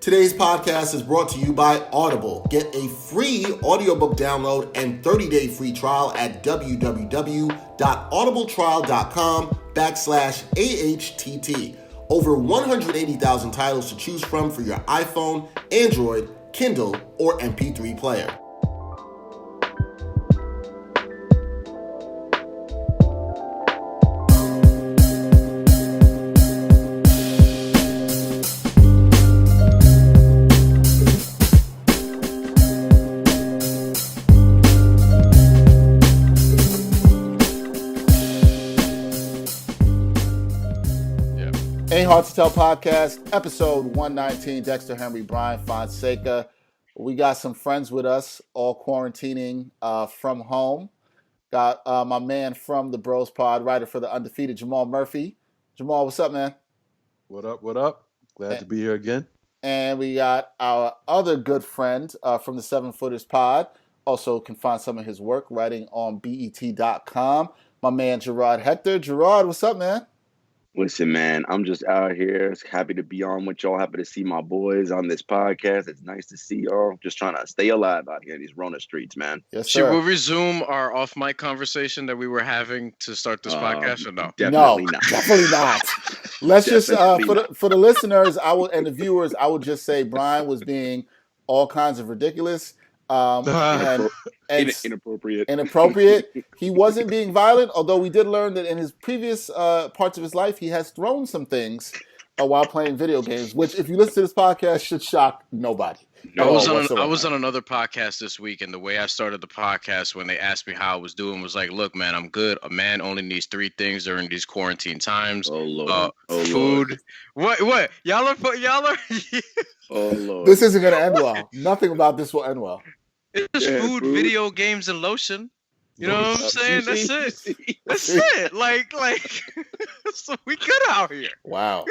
Today's podcast is brought to you by Audible. Get a free audiobook download and 30-day free trial at www.audibletrial.com/AHTT. Over 180,000 titles to choose from for your iPhone, Android, Kindle, or MP3 player. Ain't Hard to Tell podcast, episode 119. Dexter, Henry, Brian, Fonseca. We got some friends with us, all quarantining from home. Got my man from the Bros Pod, writer for the Undefeated, Jamal Murphy. Jamal, what's up, man? What up, what up? Glad to be here again. And we got our other good friend from the Seven Footers Pod. Also can find some of his work writing on BET.com. My man, Jarod Hector. Jarod, what's up, man? Listen, man, I'm just out here. Happy to be on with y'all. Happy to see my boys on this podcast. It's nice to see y'all. Just trying to stay alive out here in these Rona streets, man. Yes, sir. Should we resume our off-mic conversation that we were having to start this podcast, or no? Definitely not. Definitely not. Let's just for the listeners, and the viewers, I would just say Brian was being all kinds of ridiculous. And inappropriate. He wasn't being violent, although we did learn that in his previous parts of his life, he has thrown some things while playing video games, which, if you listen to this podcast, should shock nobody. I was on another podcast this week, and the way I started the podcast when they asked me how I was doing was like, look, man, I'm good. A man only needs 3 things during these quarantine times. Oh, Lord. Food. Lord. What? Y'all are Oh, Lord. This isn't going to end well. Nothing about this will end well. It's food, video games, and lotion. You know what I'm saying? That's it. That's it. Like, so we good out here. Wow.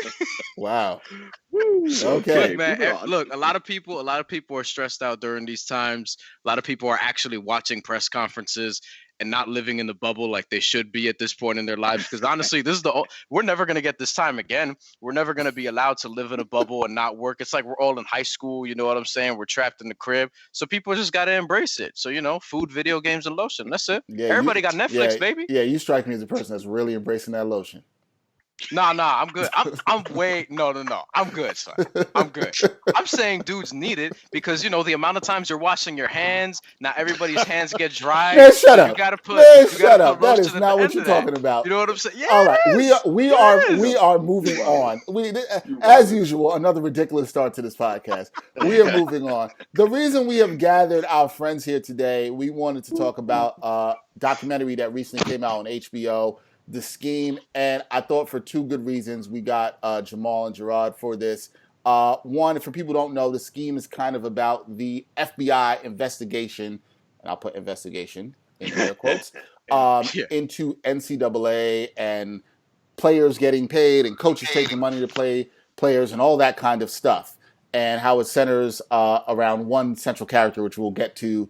Okay, look, man. Look, a lot of people are stressed out during these times. A lot of people are actually watching press conferences and not living in the bubble like they should be at this point in their lives. Because honestly, we're never going to get this time again. We're never going to be allowed to live in a bubble and not work. It's like we're all in high school. You know what I'm saying? We're trapped in the crib. So people just got to embrace it. So, food, video games, and lotion. That's it. Yeah, everybody got Netflix, baby. Yeah, you strike me as a person that's really embracing that lotion. Nah, I'm good. I'm I'm good, son. I'm good. I'm saying dudes need it because, the amount of times you're washing your hands, not everybody's hands get dry. Man, shut up. You gotta put That is not what you're talking about. You know what I'm saying? Yes, all right. We are moving on. As usual, another ridiculous start to this podcast. We are moving on. The reason we have gathered our friends here today, we wanted to talk about a documentary that recently came out on HBO, The Scheme, and I thought for 2 good reasons we got Jamal and Jarod for this. One, for people who don't know, The Scheme is kind of about the FBI investigation, and I'll put investigation in air quotes, into NCAA and players getting paid and coaches taking money to play players and all that kind of stuff, and how it centers around one central character, which we'll get to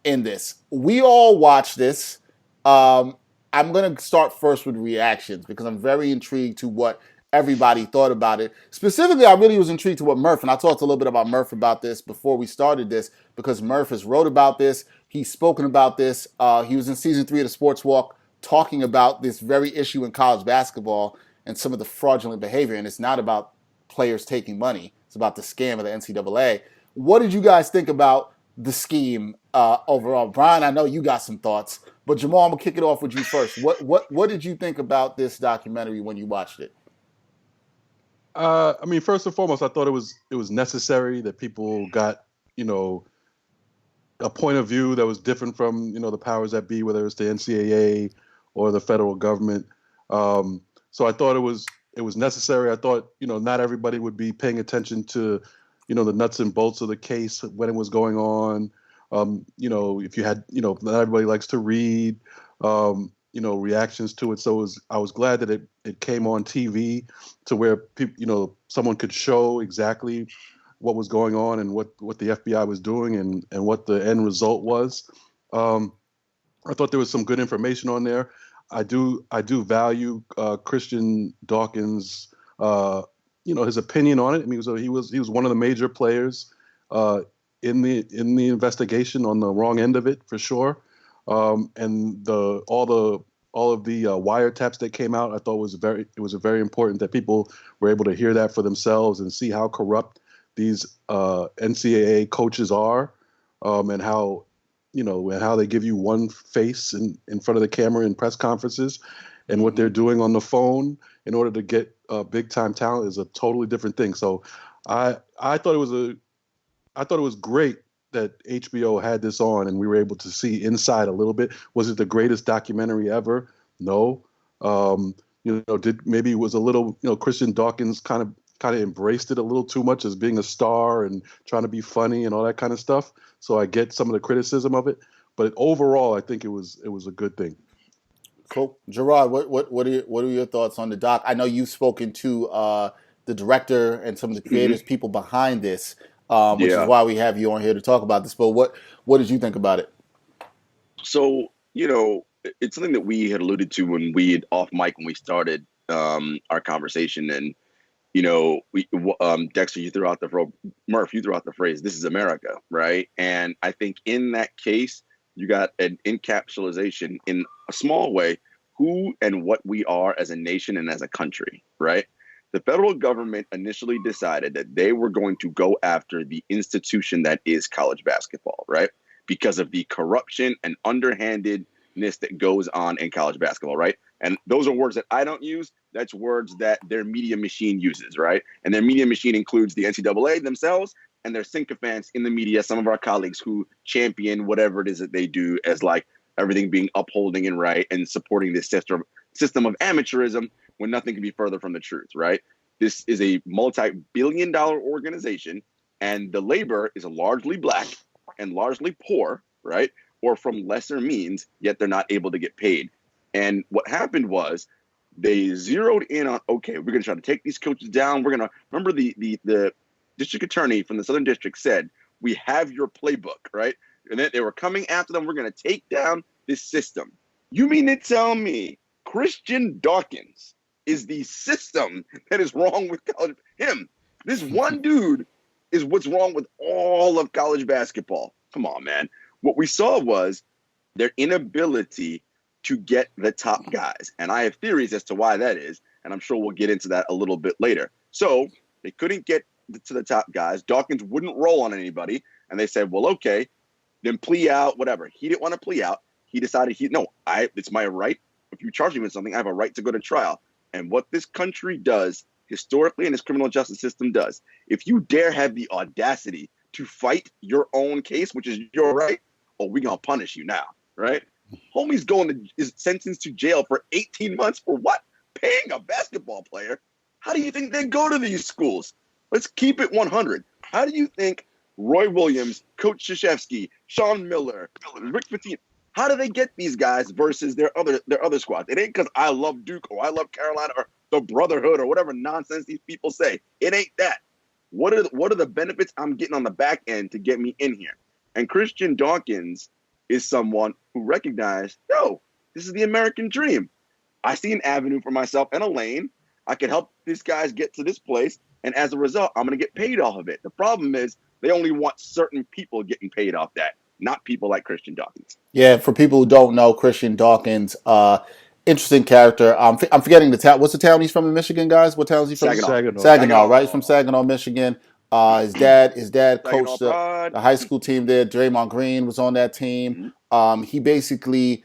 in this. We all watch this. I'm going to start first with reactions because I'm very intrigued to what everybody thought about it. Specifically, I really was intrigued to what Murph, and I talked a little bit about Murph about this before we started this because Murph has wrote about this. He's spoken about this. He was in season 3 of the Sports Walk talking about this very issue in college basketball and some of the fraudulent behavior. And it's not about players taking money. It's about the scam of the NCAA. What did you guys think about The Scheme overall? Brian, I know you got some thoughts. But Jamal, I'm gonna kick it off with you first. What did you think about this documentary when you watched it? First and foremost, I thought it was necessary that people got a point of view that was different from the powers that be, whether it's the NCAA or the federal government. So I thought it was necessary. I thought not everybody would be paying attention to the nuts and bolts of the case when it was going on. If you had, not everybody likes to read, reactions to it. So I was glad that it came on TV to where people, someone could show exactly what was going on and what the FBI was doing and what the end result was. I thought there was some good information on there. I do value Christian Dawkins, his opinion on it. I mean, he was one of the major players in the investigation on the wrong end of it for sure. And all of the wiretaps that came out, I thought it was very important that people were able to hear that for themselves and see how corrupt these NCAA coaches are, and how they give you one face in front of the camera in press conferences, and what they're doing on the phone in order to get big time talent is a totally different thing. So I thought it was great that HBO had this on and we were able to see inside a little bit. Was it the greatest documentary ever? No. Maybe it was a little, Christian Dawkins kind of embraced it a little too much as being a star and trying to be funny and all that kind of stuff. So I get some of the criticism of it, but overall, I think it was a good thing. Cool. Jarod, what are your thoughts on the doc? I know you've spoken to the director and some of the creators, people behind this, which is why we have you on here to talk about this. But what did you think about it? So, it's something that we had alluded to when we off mic when we started our conversation, and Dexter, you threw out Murph, you threw out the phrase, "This is America," right? And I think in that case, you got an encapsulation in a small way who and what we are as a nation and as a country, right? The federal government initially decided that they were going to go after the institution that is college basketball, right? Because of the corruption and underhandedness that goes on in college basketball, right? And those are words that I don't use. That's words that their media machine uses, right? And their media machine includes the NCAA themselves and their sycophants in the media, some of our colleagues who champion whatever it is that they do as like everything being upholding and right and supporting this system of amateurism when nothing can be further from the truth, right? This is a multi-billion-dollar organization, and the labor is largely black and largely poor, right? Or from lesser means, yet they're not able to get paid. And what happened was they zeroed in on, okay, we're going to try to take these coaches down. We're going to, remember the district attorney from the Southern District said, we have your playbook, right? And then they were coming after them. We're going to take down this system. You mean to tell me Christian Dawkins is the system that is wrong with college? This one dude is what's wrong with all of college basketball. Come on, man. What we saw was their inability to get the top guys. And I have theories as to why that is. And I'm sure we'll get into that a little bit later. So they couldn't get to the top guys. Dawkins wouldn't roll on anybody. And they said, well, okay, then plea out, whatever. He didn't want to plea out. He decided, it's my right. If you charge me with something, I have a right to go to trial. And what this country does historically and this criminal justice system does, if you dare have the audacity to fight your own case, which is your right, we're going to punish you now, right? Homie's is sentenced to jail for 18 months for what? Paying a basketball player? How do you think they go to these schools? Let's keep it 100. How do you think Roy Williams, Coach Krzyzewski, Sean Miller, Rick Pitino, how do they get these guys versus their other squads? It ain't because I love Duke or I love Carolina or the Brotherhood or whatever nonsense these people say. It ain't that. What are the benefits I'm getting on the back end to get me in here? And Christian Dawkins is someone who recognized, this is the American dream. I see an avenue for myself and a lane. I can help these guys get to this place. And as a result, I'm going to get paid off of it. The problem is they only want certain people getting paid off that, not people like Christian Dawkins. Yeah, for people who don't know, Christian Dawkins, interesting character. I'm forgetting the town. What's the town he's from in Michigan, guys? What town is he from? Saginaw, right? He's from Saginaw, Michigan. His dad coached the high school team there. Draymond Green was on that team. He basically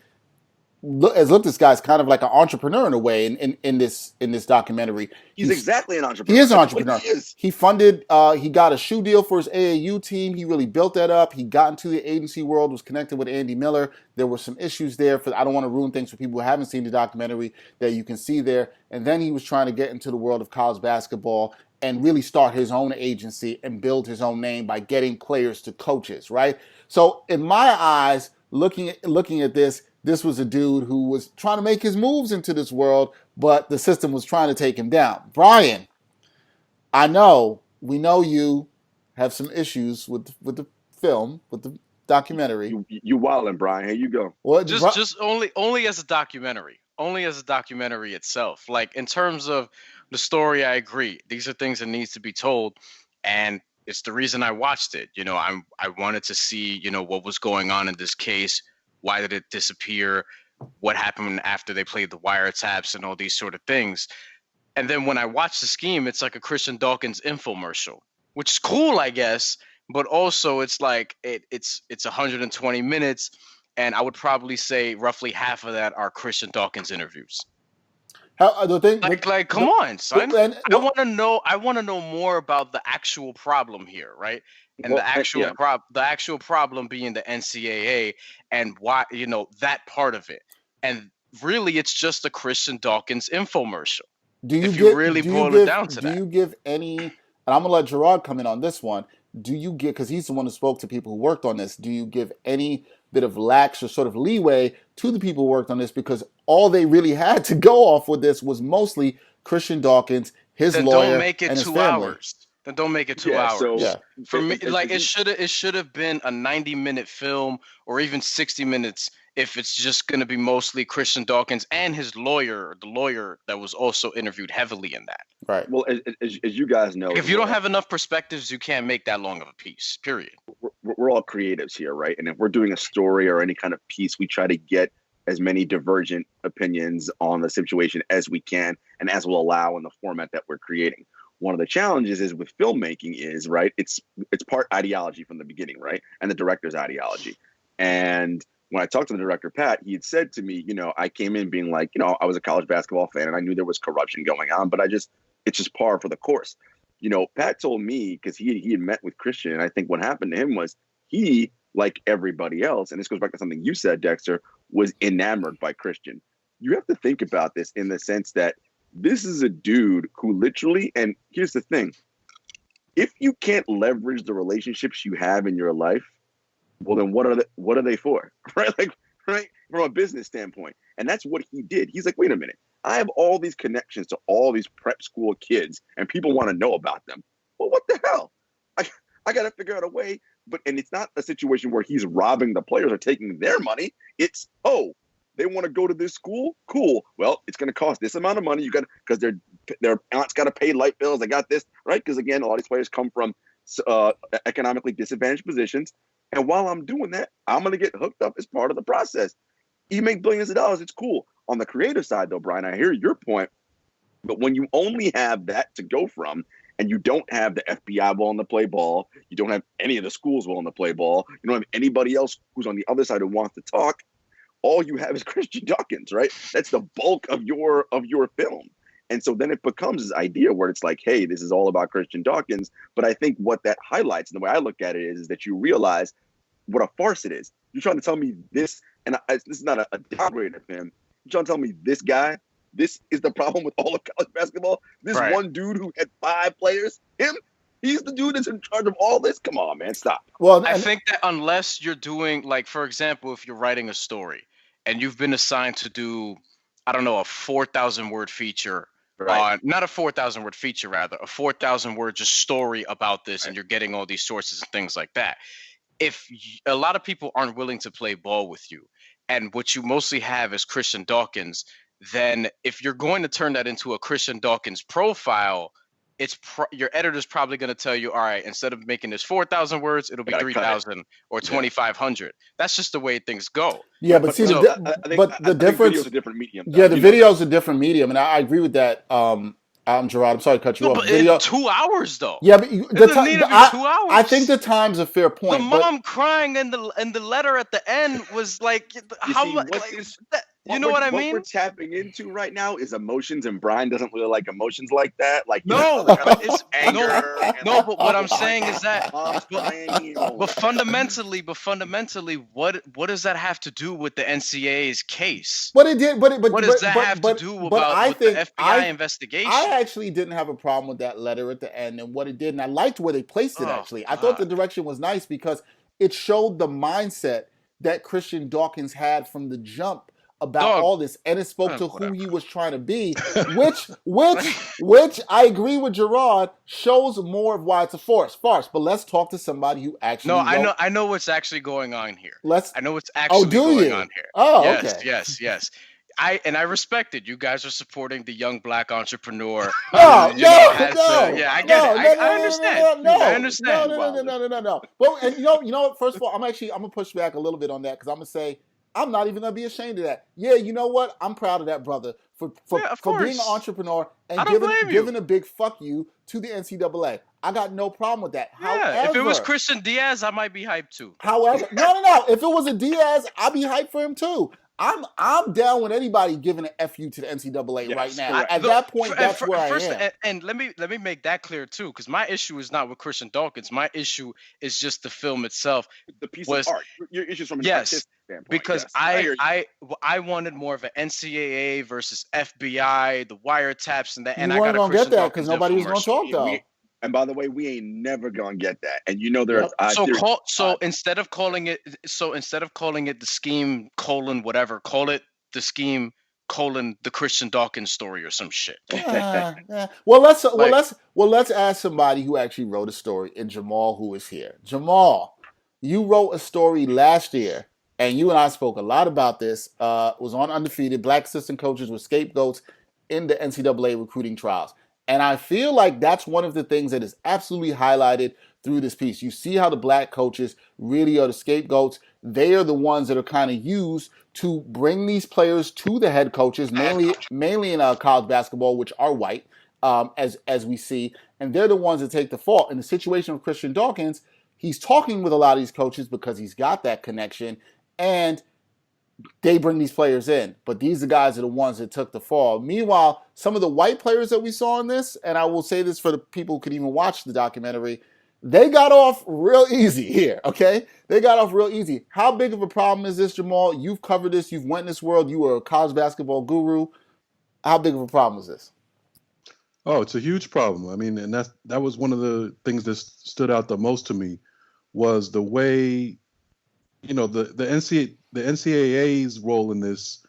has looked at this guy's kind of like an entrepreneur in a way in this documentary. He's exactly an entrepreneur. He is an entrepreneur. He funded, he got a shoe deal for his AAU team. He really built that up. He got into the agency world, was connected with Andy Miller. There were some issues there. I don't want to ruin things for people who haven't seen the documentary that you can see there. And then he was trying to get into the world of college basketball and really start his own agency and build his own name by getting players to coaches, right? So in my eyes, looking at this was a dude who was trying to make his moves into this world, but the system was trying to take him down. Brian, we know you have some issues with the film, with the documentary. You wildin', Brian. Here you go. Well, just only as a documentary itself. Like in terms of the story, I agree. These are things that needs to be told, and it's the reason I watched it. I wanted to see, what was going on in this case. Why did it disappear? What happened after they played the wiretaps and all these sort of things. And then when I watch the scheme, it's like a Christian Dawkins infomercial, which is cool, I guess. But also, it's like it's 120 minutes, and I would probably say roughly half of that are Christian Dawkins interviews. Come on, son. I want to know. I want to know more about the actual problem here, right? And the actual problem being the NCAA and why, that part of it. And really, it's just a Christian Dawkins infomercial. Do you give any? And I'm gonna let Jarod come in on this one. Do you give, because he's the one who spoke to people who worked on this? Do you give any bit of lax or sort of leeway to the people who worked on this, because all they really had to go off with this was mostly Christian Dawkins, his lawyer, and his family. Then don't make it 2 hours. Yeah. For me, it should have been a 90-minute film or even 60 minutes if it's just going to be mostly Christian Dawkins and his lawyer, the lawyer that was also interviewed heavily in that. Right. Well, as you guys know, if you don't have enough perspectives, you can't make that long of a piece, period. We're all creatives here, right? And if we're doing a story or any kind of piece, we try to get as many divergent opinions on the situation as we can and as will allow in the format that we're creating. One of the challenges is with filmmaking is, right, it's part ideology from the beginning, right? And the director's ideology. And when I talked to the director, Pat, he had said to me, I came in being like, I was a college basketball fan and I knew there was corruption going on, but it's just par for the course. Pat told me, because he had met with Christian, and I think what happened to him was he, like everybody else, and this goes back to something you said, Dexter, was enamored by Christian. You have to think about this in the sense that this is a dude who literally, and here's the thing, if you can't leverage the relationships you have in your life, well, then what are they for? Right? Right? From a business standpoint. And that's what he did. He's like, wait a minute, I have all these connections to all these prep school kids and people want to know about them. Well, what the hell? I got to figure out a way. And it's not a situation where he's robbing the players or taking their money. It's, they want to go to this school? Cool. Well, it's going to cost this amount of money. Because their aunt's got to pay light bills. They got this, right? Because again, a lot of these players come from economically disadvantaged positions. And while I'm doing that, I'm going to get hooked up as part of the process. You make billions of dollars. It's cool. On the creative side, though, Brian, I hear your point. But when you only have that to go from, and you don't have the FBI willing to play ball, you don't have any of the schools willing to play ball, you don't have anybody else who's on the other side who wants to talk, all you have is Christian Dawkins, right? That's the bulk of your film. And so then it becomes this idea where it's like, hey, this is all about Christian Dawkins. But I think what that highlights, and the way I look at it is that you realize what a farce it is. You're trying to tell me this, and this is not a downgrade of him. You're trying to tell me this guy, this is the problem with all of college basketball? This one dude who had 5 players, he's the dude that's in charge of all this? Come on, man, stop. Well, I think that unless you're doing, like, for example, if you're writing a story and you've been assigned to do, I don't know, a 4,000-word feature, not a 4,000-word feature, rather, a 4,000-word just story about this, and you're getting all these sources and things like that. If a lot of people aren't willing to play ball with you, and what you mostly have is Christian Dawkins, then if you're going to turn that into a Christian Dawkins profile, your editor's probably going to tell you, all right, instead of making this 4,000 words, it'll be 3,000 or 2,500. That's just the way things go. Yeah, but see, the difference is a different medium. Yeah, the video is a different medium, and I agree with that. Jarod, I'm sorry to cut you off. But in 2 hours, though. Yeah, but it doesn't need to be 2 hours. I think the time's a fair point. The mom crying and the letter at the end was like, how much? You know what I mean? What we're tapping into right now is emotions, and Brian doesn't really like emotions like that. Like, it's anger. But what I'm saying is that, but fundamentally, what does that have to do with the NCAA's case? But it did. But what does that have to do about the FBI investigation? I actually didn't have a problem with that letter at the end and what it did, and I liked where they placed it. Actually, I thought the direction was nice because it showed the mindset that Christian Dawkins had from the jump about all this, and it spoke to who he was trying to be, which I agree with Jarod, shows more of why it's a farce. But let's talk to somebody who actually I know what's actually going on here. I know what's actually going on here. Okay. Yes. I respect it. You guys are supporting the young black entrepreneur. No, I get it. I understand. I understand. No. Well, and you know what? First of all, I'm gonna push back a little bit on that because I'm gonna say I'm not even gonna be ashamed of that. Yeah, you know what? I'm proud of that brother for being an entrepreneur and giving a big fuck you to the NCAA. I got no problem with that. Yeah, however, if it was Christian Diaz, I might be hyped too. However, no. If it was a Diaz, I'd be hyped for him too. I'm down with anybody giving an FU to the NCAA right now. At that point, that's where I am. And let me make that clear too, because my issue is not with Christian Dawkins. My issue is just the film itself. The piece of art. Your issues from an artistic standpoint. Because I wanted more of an NCAA versus FBI, the wiretaps, and that. And I got gonna get that because nobody was gonna talk though. And by the way, we ain't never gonna get that. And you know there's instead of calling it the scheme : whatever, call it the scheme : the Christian Dawkins story or some shit. Well, let's ask somebody who actually wrote a story, and Jamal, who is here. Jamal, you wrote a story last year, and you and I spoke a lot about this. It was on Undefeated. Black assistant coaches were scapegoats in the NCAA recruiting trials. And I feel like that's one of the things that is absolutely highlighted through this piece. You see how the black coaches really are the scapegoats. They are the ones that are kind of used to bring these players to the head coaches, mainly in college basketball, which are white, as we see. And they're the ones that take the fault. In the situation of Christian Dawkins, he's talking with a lot of these coaches because he's got that connection. And they bring these players in, but these are the guys are the ones that took the fall. Meanwhile, some of the white players that we saw in this, and I will say this for the people who could even watch the documentary, they got off real easy here, okay? They got off real easy. How big of a problem is this, Jamal? You've covered this. You've went in this world. You were a college basketball guru. How big of a problem is this? Oh, it's a huge problem. I mean, and that was one of the things that stood out the most to me was the way, you know, the NCAA's role in this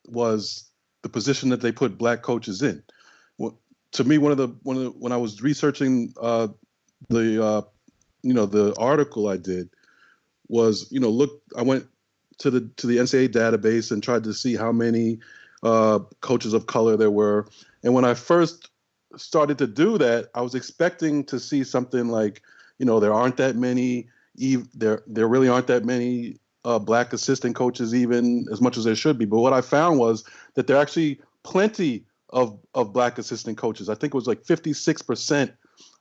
was the position that they put black coaches in. Well, to me, when I was researching the article I did was, I went to the NCAA database and tried to see how many coaches of color there were. And when I first started to do that, I was expecting to see something like, there aren't that many. There really aren't that many black assistant coaches, even as much as there should be. But what I found was that there are actually plenty of black assistant coaches. I think it was like 56%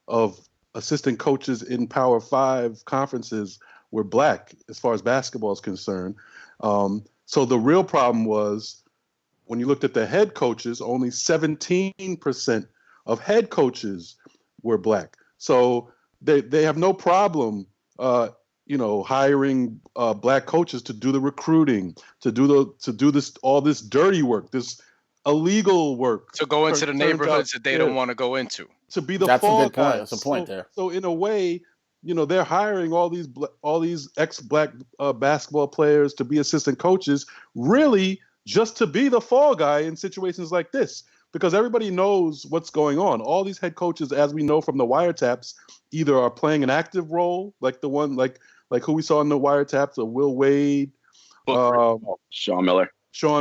of assistant coaches in Power 5 conferences were black as far as basketball is concerned. So the real problem was when you looked at the head coaches, only 17% of head coaches were black. So they have no problem hiring black coaches to do the recruiting, to do all this dirty work, this illegal work, to go into the neighborhoods that they don't want to go into. To be the That's fall a good point. guys. That's a point there. So in a way, they're hiring all these ex-black basketball players to be assistant coaches, really just to be the fall guy in situations like this, because everybody knows what's going on. All these head coaches, as we know from the wiretaps, either are playing an active role, like the one like who we saw in the wiretaps, Will Wade, Sean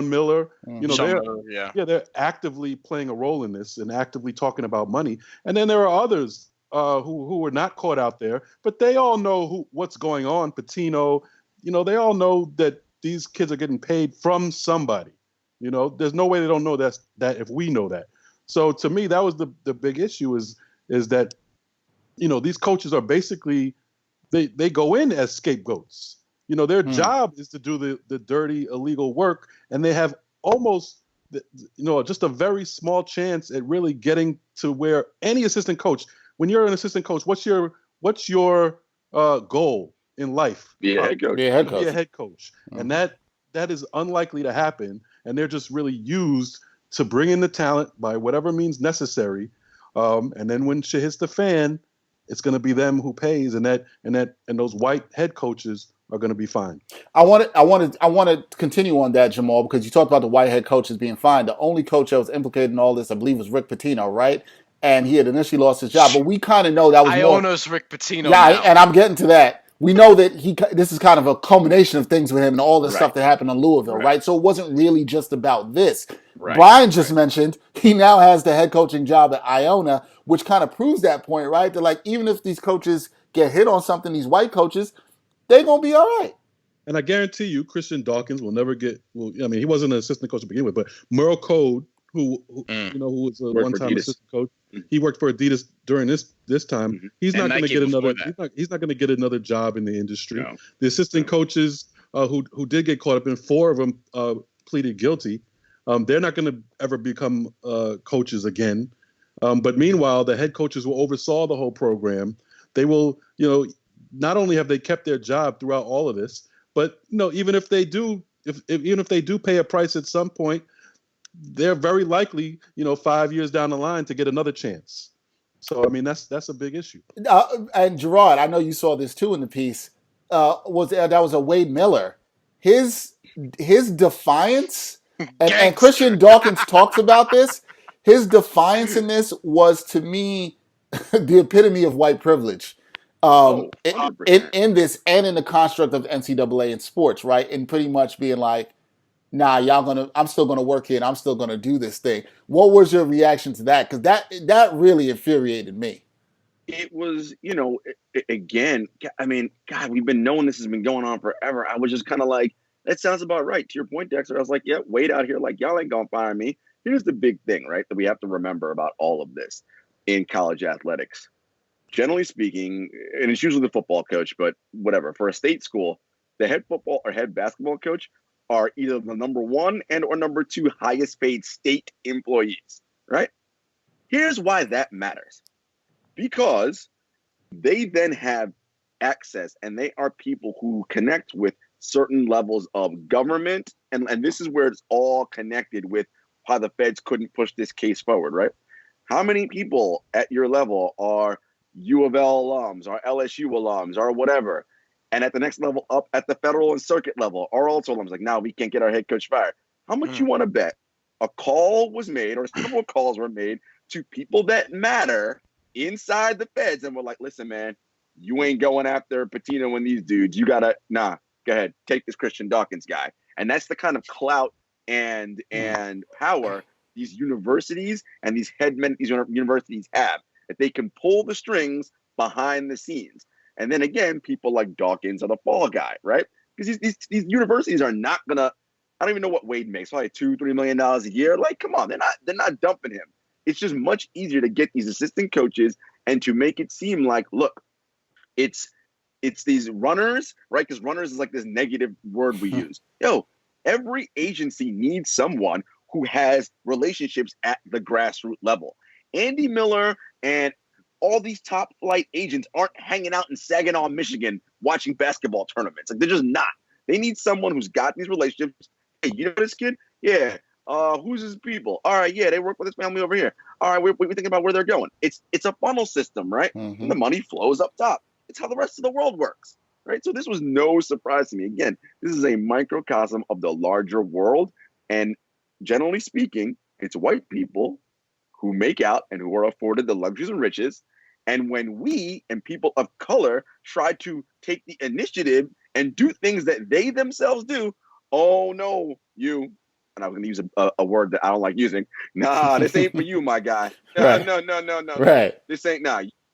Miller. They're actively playing a role in this and actively talking about money. And then there are others who were not caught out there, but they all know what's going on. Patino, they all know that these kids are getting paid from somebody. There's no way they don't know that if we know that. So to me, that was the big issue is that, these coaches are basically, they go in as scapegoats. Their job is to do the dirty, illegal work, and they have almost, just a very small chance at really getting to where any assistant coach, when you're an assistant coach, what's your goal in life? Be a head coach. Be a head coach. And that is unlikely to happen, and they're just really used to bring in the talent by whatever means necessary. And then when shit hits the fan, it's going to be them who pays, and those white head coaches are going to be fine. I want to continue on that, Jamal, because you talked about the white head coaches being fine. The only coach that was implicated in all this, I believe, was Rick Pitino, right? And he had initially lost his job, but we kind of know that was Iona's Rick Pitino. Yeah, now. And I'm getting to that. we know that this is kind of a culmination of things with him and all the stuff that happened in Louisville, right? So it wasn't really just about this. Brian just mentioned he now has the head coaching job at Iona, which kind of proves that point, right? That like even if these coaches get hit on something, these white coaches, they're gonna be all right. And I guarantee you, Christian Dawkins will never get. Well, I mean, he wasn't an assistant coach to begin with, but Merle Code, who was a one-time assistant coach, he worked for Adidas during this time. He's not going to get another. He's not going to get another job in the industry. No. The assistant coaches who did get caught up in, 4 of them pleaded guilty. They're not going to ever become coaches again. But meanwhile, the head coaches who oversaw the whole program, they will, not only have they kept their job throughout all of this, but even if they do, even if they do pay a price at some point, they're very likely, 5 years down the line to get another chance. So I mean, that's a big issue. And Jarod, I know you saw this too in the piece. That was a Wade Miller. His defiance, and Christian Dawkins talks about this. His defiance in this was, to me, the epitome of white privilege. In this and in the construct of NCAA in sports, right? And pretty much being like, nah, I'm still gonna work here and I'm still gonna do this thing. What was your reaction to that? Because that really infuriated me. It was, again, I mean, God, we've been knowing this has been going on forever. I was just kind of like, that sounds about right. To your point, Dexter, I was like, yeah, wait out here. Like, y'all ain't gonna fire me. Here's the big thing, right, that we have to remember about all of this in college athletics. Generally speaking, and it's usually the football coach, but whatever, for a state school, the head football or head basketball coach are either the number 1 and or number 2 highest paid state employees, right? Here's why that matters. Because they then have access and they are people who connect with certain levels of government. And this is where it's all connected with how the feds couldn't push this case forward, right? How many people at your level are U of L alums or LSU alums or whatever? And at the next level up at the federal and circuit level are also alums. Like, now we can't get our head coach fired. How much you want to bet a call was made or several calls were made to people that matter inside the feds and we're like, listen, man, you ain't going after Patino and these dudes. You gotta, go ahead, take this Christian Dawkins guy. And that's the kind of clout and power these universities and these universities have, that they can pull the strings behind the scenes. And then again, people like Dawkins are the fall guy, right? Because these universities are not gonna, I don't even know what Wade makes, probably $2-3 million a year. Like, come on, they're not dumping him. It's just much easier to get these assistant coaches and to make it seem like, look, it's these runners, right? Because runners is like this negative word we use. Every agency needs someone who has relationships at the grassroots level. Andy Miller and all these top flight agents aren't hanging out in Saginaw, Michigan, watching basketball tournaments. Like, they're just not. They need someone who's got these relationships. Hey, you know this kid? Yeah. Who's his people? All right, yeah, they work with his family over here. All right, we're thinking about where they're going. It's a funnel system, right? Mm-hmm. And the money flows up top. It's how the rest of the world works, right? So this was no surprise to me. Again, this is a microcosm of the larger world. And generally speaking, it's white people who make out and who are afforded the luxuries and riches. And when we and people of color try to take the initiative and do things that they themselves do, oh no, you. And I was going to use a word that I don't like using. Nah, this ain't for you, my guy. No. Right. This ain't,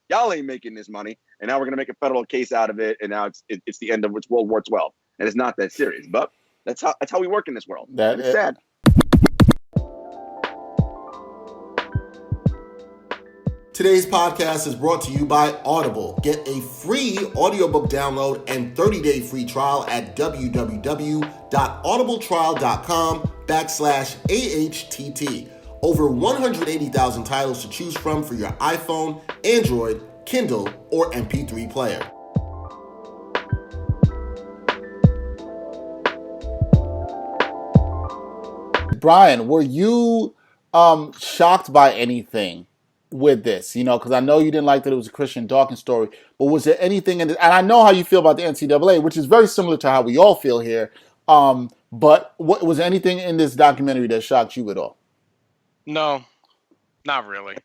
y'all ain't making this money. And now we're going to make a federal case out of it. And now it's the end of World War XII. And it's not that serious. But that's how we work in this world. It's sad. Today's podcast is brought to you by Audible. Get a free audiobook download and 30-day free trial at www.audibletrial.com/AHTT. Over 180,000 titles to choose from for your iPhone, Android, Kindle, or MP3 player. Brian, were you shocked by anything with this? Because I know you didn't like that it was a Christian Dawkins story, but was there anything in it? And I know how you feel about the NCAA, which is very similar to how we all feel here. But was there anything in this documentary that shocked you at all? No, not really.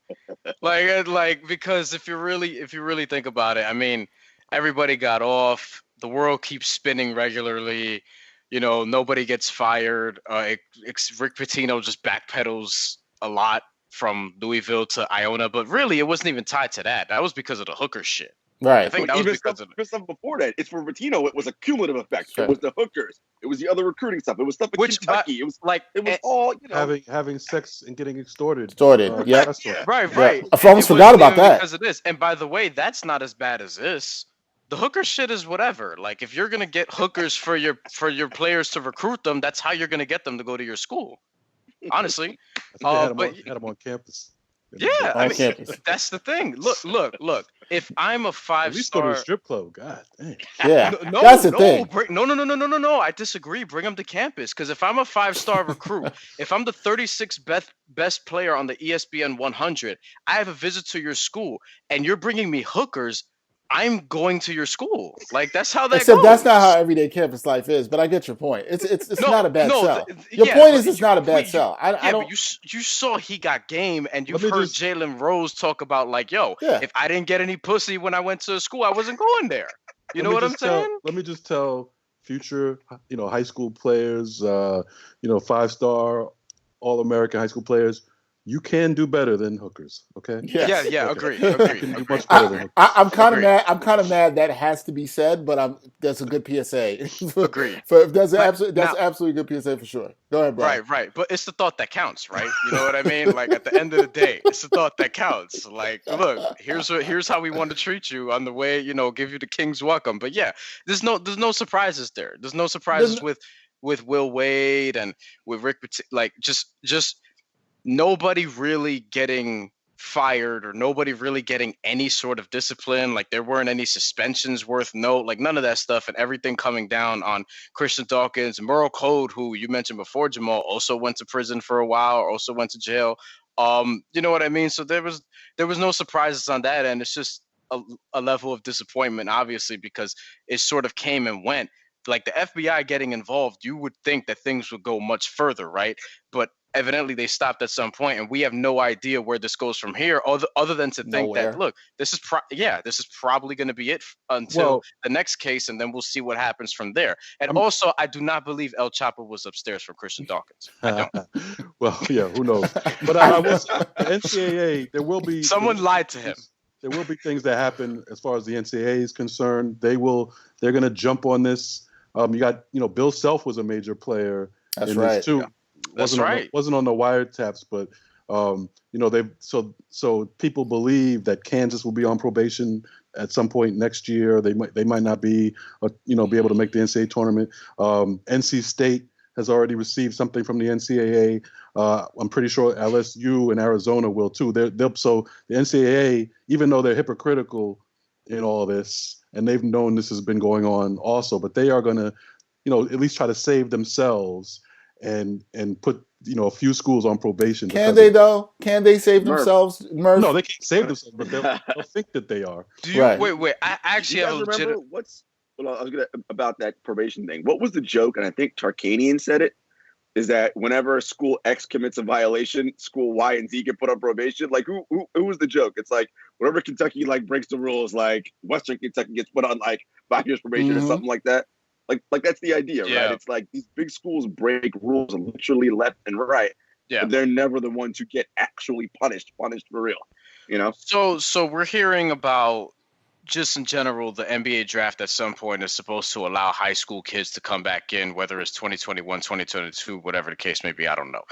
Like because if you really think about it, I mean, everybody got off. The world keeps spinning regularly. Nobody gets fired. Rick Pitino just backpedals a lot from Louisville to Iona, but really it wasn't even tied to that. That was because of the hooker shit. Right. I think But that was even because of stuff before that, it's for Vatino. It was a cumulative effect. Sure. It was the hookers. It was the other recruiting stuff. It was stuff in Kentucky. It was all having sex and getting extorted. Yeah. Right. I almost forgot about that. Because of this. And by the way, that's not as bad as this. The hooker shit is whatever. Like if you're gonna get hookers for your players to recruit them, that's how you're gonna get them to go to your school. Honestly, I think they had them on campus. Yeah, I mean, that's the thing. Look. If I'm a 5-star, at least go to a strip club. God dang. Yeah, that's the thing. No. I disagree. Bring them to campus because if I'm a 5-star recruit, if I'm the 36th best player on the ESPN 100, I have a visit to your school, and you're bringing me hookers. I'm going to your school. Like that's how that Except goes. that's not how everyday campus life is. But I get your point. It's not a bad sell. Your point is it's not a bad sell. I don't. But you saw he got game, and you've heard Jalen Rose talk about like, if I didn't get any pussy when I went to school, I wasn't going there. You know what I'm saying? Let me just tell future, high school players, 5-star All-American high school players. You can do better than hookers, okay? Yes. Yeah. Agree. You can do much better than hookers. I'm kind of mad. I'm kind of mad that has to be said, but that's a good PSA. Agreed. That's absolutely a good PSA for sure. Go ahead, Brian. Right. But it's the thought that counts, right? You know what I mean? Like at the end of the day, it's the thought that counts. Like, look, here's how we want to treat you on the way, give you the king's welcome. But yeah, there's no surprises there. There's no surprises with Will Wade and with Rick. Like just. Nobody really getting fired or nobody really getting any sort of discipline. Like there weren't any suspensions worth note, like none of that stuff, and everything coming down on Christian Dawkins, Merle Code, who you mentioned before, Jamal, also went to prison for a while, or also went to jail. You know what I mean? So there was no surprises on that, and it's just a level of disappointment, obviously, because it sort of came and went. Like the FBI getting involved, you would think that things would go much further, right? But evidently they stopped at some point, and we have no idea where this goes from here, other than to think that, look, this is probably going to be it until the next case, and then we'll see what happens from there. And also, I do not believe El Chapo was upstairs from Christian Dawkins. I don't. Well, yeah, who knows? But I will say, the NCAA, there will be someone lied to him. There will be things that happen as far as the NCAA is concerned. They're going to jump on this. You got, Bill Self was a major player in this too. Yeah. Wasn't on the wiretaps, but so people believe that Kansas will be on probation at some point next year. They might not be, be able to make the NCAA tournament. NC State has already received something from the NCAA. I'm pretty sure LSU and Arizona will too. So the NCAA, even though they're hypocritical in all this, and they've known this has been going on also, but they are going to, at least try to save themselves and put, a few schools on probation. Can they though? Can they save themselves, Murph? No, they can't save themselves, but they'll think that they are. Do you wait? I actually have a remember about that probation thing. What was the joke? And I think Tarkanian said it. Is that whenever school X commits a violation, school Y and Z get put on probation? Like who was the joke? It's like whenever Kentucky breaks the rules, like Western Kentucky gets put on 5 years probation or something like that. Like that's the idea, right? It's like these big schools break rules literally left and right. Yeah. But they're never the ones who get actually punished for real. So we're hearing about, just in general, the NBA draft at some point is supposed to allow high school kids to come back in, whether it's 2021, 2022, whatever the case may be. I don't know.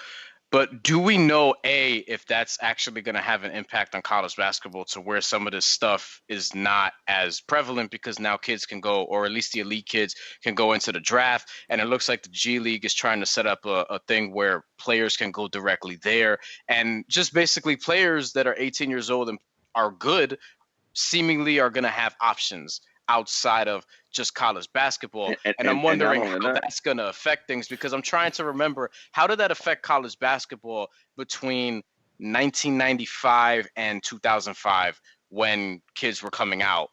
But do we know, if that's actually going to have an impact on college basketball to where some of this stuff is not as prevalent because now kids can go, or at least the elite kids can go into the draft. And it looks like the G League is trying to set up a thing where players can go directly there. And just basically players that are 18 years old and are good seemingly are going to have options outside of just college basketball. And I'm wondering how that's going to affect things, because I'm trying to remember, how did that affect college basketball between 1995 and 2005 when kids were coming out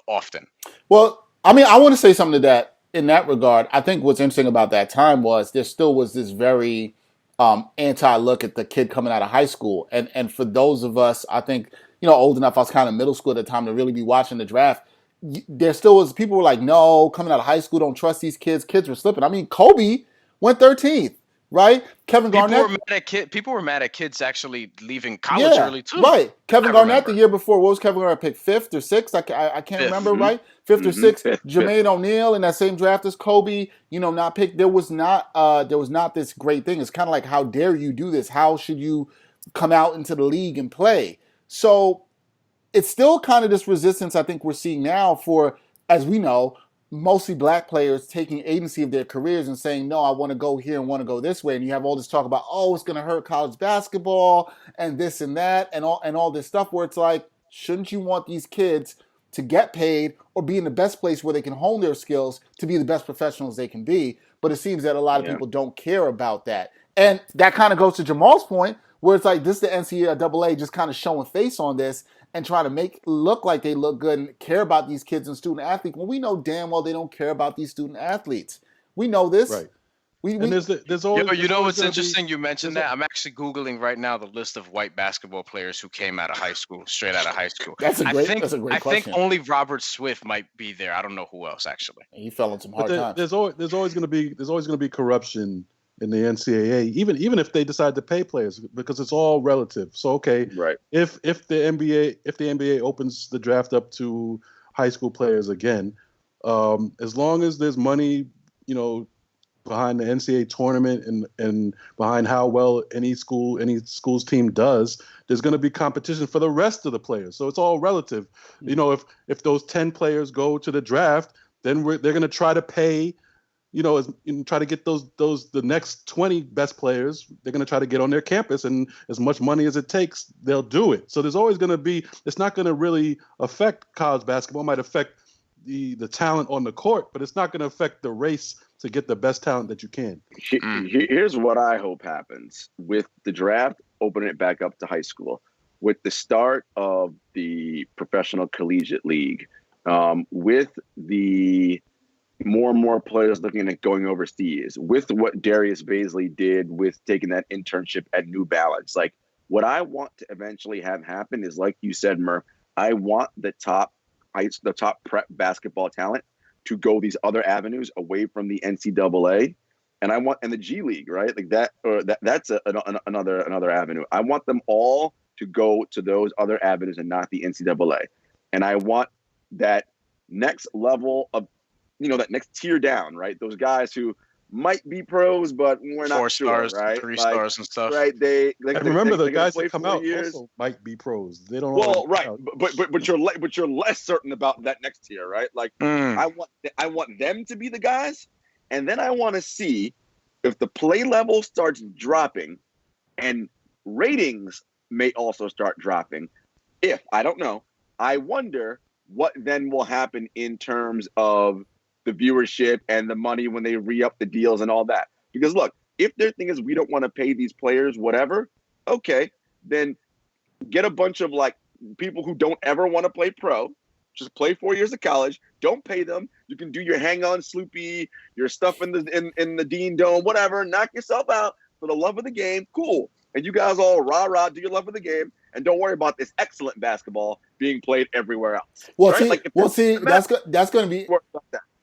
often? Well, I mean, I want to say something to that in that regard. I think what's interesting about that time was there still was this very anti-look at the kid coming out of high school. And for those of us, I think, old enough, I was kind of middle school at the time to really be watching the draft. there still was people were like, no, coming out of high school, don't trust these kids. Kids were slipping. I mean, Kobe went 13th, right? Kevin Garnett. People were mad at kids actually leaving college Yeah, early too. right. Kevin I Garnett remember. the year before, what was Kevin Garnett picked? 5th or 6th? I can't remember, right? 5th or 6th. Jermaine O'Neal in that same draft as Kobe, not picked. There was not this great thing. It's kind of like, how dare you do this? How should you come out into the league and play? So it's still kind of this resistance I think we're seeing now for, as we know, mostly black players taking agency of their careers and saying, no, I want to go here and want to go this way. And you have all this talk about, oh, it's going to hurt college basketball and this and that and all this stuff where it's like, shouldn't you want these kids to get paid or be in the best place where they can hone their skills to be the best professionals they can be? But it seems that a lot of people don't care about that. And that kind of goes to Jamal's point, where it's like, this is the NCAA just kind of showing face on this and try to make look like they look good and care about these kids and student athletes when we know damn well they don't care about these student athletes. We know this. Right. And there's always, what's interesting? You mentioned that. I'm actually Googling right now the list of white basketball players who came out of high school, straight out of high school. That's a great question. I think only Robert Swift might be there. I don't know who else actually. He fell on some hard times. There's always going to be corruption in the NCAA, even if they decide to pay players, because it's all relative. So right. If the NBA opens the draft up to high school players again, as long as there's money, behind the NCAA tournament and behind how well any school's team does, there's going to be competition for the rest of the players. So it's all relative. If those 10 players go to the draft, then they're going to try to pay. Try to get the next 20 best players. They're going to try to get on their campus, and as much money as it takes, they'll do it. So there's always going to be. It's not going to really affect college basketball. It might affect the talent on the court, but it's not going to affect the race to get the best talent that you can. Here's what I hope happens with the draft, opening it back up to high school, with the start of the professional collegiate league, with the more and more players looking at going overseas, with what Darius Baisley did with taking that internship at New Balance. Like, what I want to eventually have happen is, like you said, Murph, I want the top prep basketball talent to go these other avenues away from the NCAA, and the G League, right? Like that's another avenue. I want them all to go to those other avenues and not the NCAA. And I want that next level of, that next tier down, right? Those guys who might be pros, but we're not 4 stars, sure, right? 3 stars and stuff. Right. Remember, the guys that come out also might be pros. They don't. Well, right. But you're less certain about that next tier, right? Like, I want them to be the guys, and then I want to see if the play level starts dropping, and ratings may also start dropping. If I don't know, I wonder what then will happen in terms of the viewership and the money when they re-up the deals and all that. Because look, if their thing is we don't want to pay these players whatever, okay, then get a bunch of like people who don't ever want to play pro, just play 4 years of college, don't pay them. You can do your hang on Sloopy, your stuff in the Dean Dome, whatever, knock yourself out for the love of the game. Cool. And you guys all rah do your love of the game, and don't worry about this excellent basketball being played everywhere else. Well, right?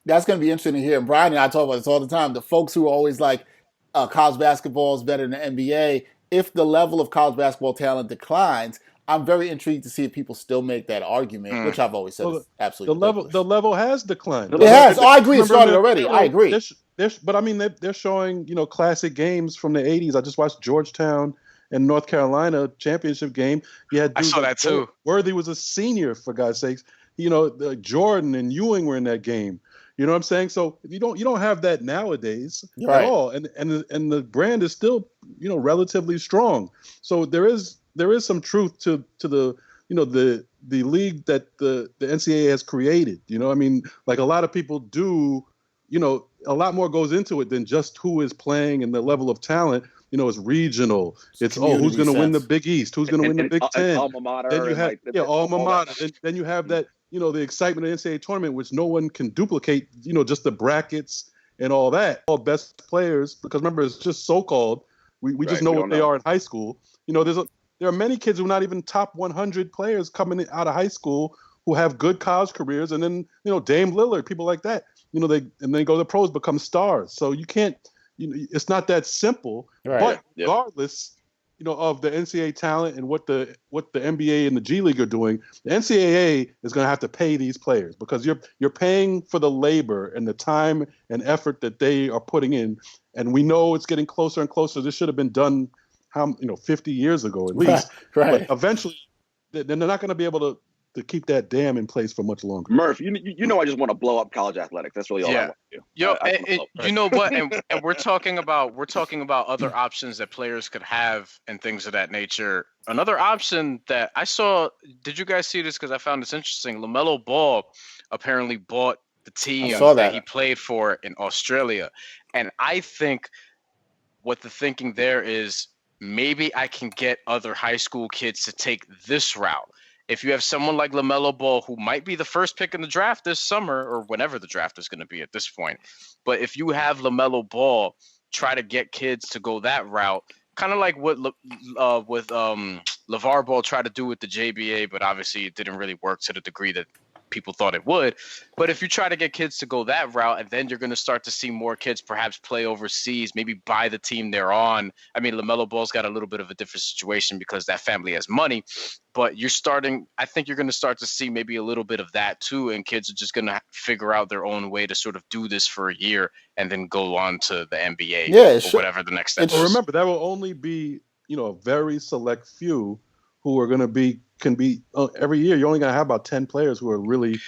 That's going to be interesting to hear. And Brian and I talk about this all the time. The folks who are always like, college basketball is better than the NBA. If the level of college basketball talent declines, I'm very intrigued to see if people still make that argument, which I've always said is absolutely ridiculous. The level has declined. It has. I agree. It started already. I agree. But I mean, they're showing classic games from the '80s. I just watched Georgetown and North Carolina championship game. I saw that too. Worthy was a senior, for God's sakes. Jordan and Ewing were in that game. You know what I'm saying? So you don't have that nowadays at all, and the brand is still relatively strong. So there is some truth to the the league that the NCAA has created. I mean, like a lot of people do. A lot more goes into it than just who is playing and the level of talent. It's regional. It's who's going to win the Big East? Who's going to win the Big Ten? Alma mater. Then you have alma mater. And then you have that the excitement of the NCAA tournament, which no one can duplicate. Just the brackets and all that. All best players, because remember, it's just so-called. We just know what they are in high school. There are many kids who are not even top 100 players coming out of high school who have good college careers, and then Dame Lillard, people like that. They go to the pros, become stars. So you can't. It's not that simple. Right. But regardless, of the NCAA talent and what the NBA and the G League are doing, the NCAA is going to have to pay these players because you're paying for the labor and the time and effort that they are putting in, and we know it's getting closer and closer. This should have been done 50 years ago at least. Right. But eventually, they're not going to be able to keep that dam in place for much longer. Murph, I just want to blow up college athletics. That's really all I want to do. You know what? And we're talking about other options that players could have and things of that nature. Another option that I saw, did you guys see this? Because I found this interesting. LaMelo Ball apparently bought the team that he played for in Australia. And I think what the thinking there is, maybe I can get other high school kids to take this route. If you have someone like LaMelo Ball, who might be the first pick in the draft this summer or whenever the draft is going to be at this point, but if you have LaMelo Ball, try to get kids to go that route, kind of like what LeVar Ball tried to do with the JBA, but obviously it didn't really work to the degree that people thought it would. But if you try to get kids to go that route, and then you're going to start to see more kids perhaps play overseas, maybe buy the team they're on. I mean, LaMelo Ball's got a little bit of a different situation because that family has money, but I think you're going to start to see maybe a little bit of that too, and kids are just going to figure out their own way to sort of do this for a year and then go on to the NBA or whatever the next step is. Remember, that will only be, a very select few who are going to can be every year. You're only going to have about 10 players who are really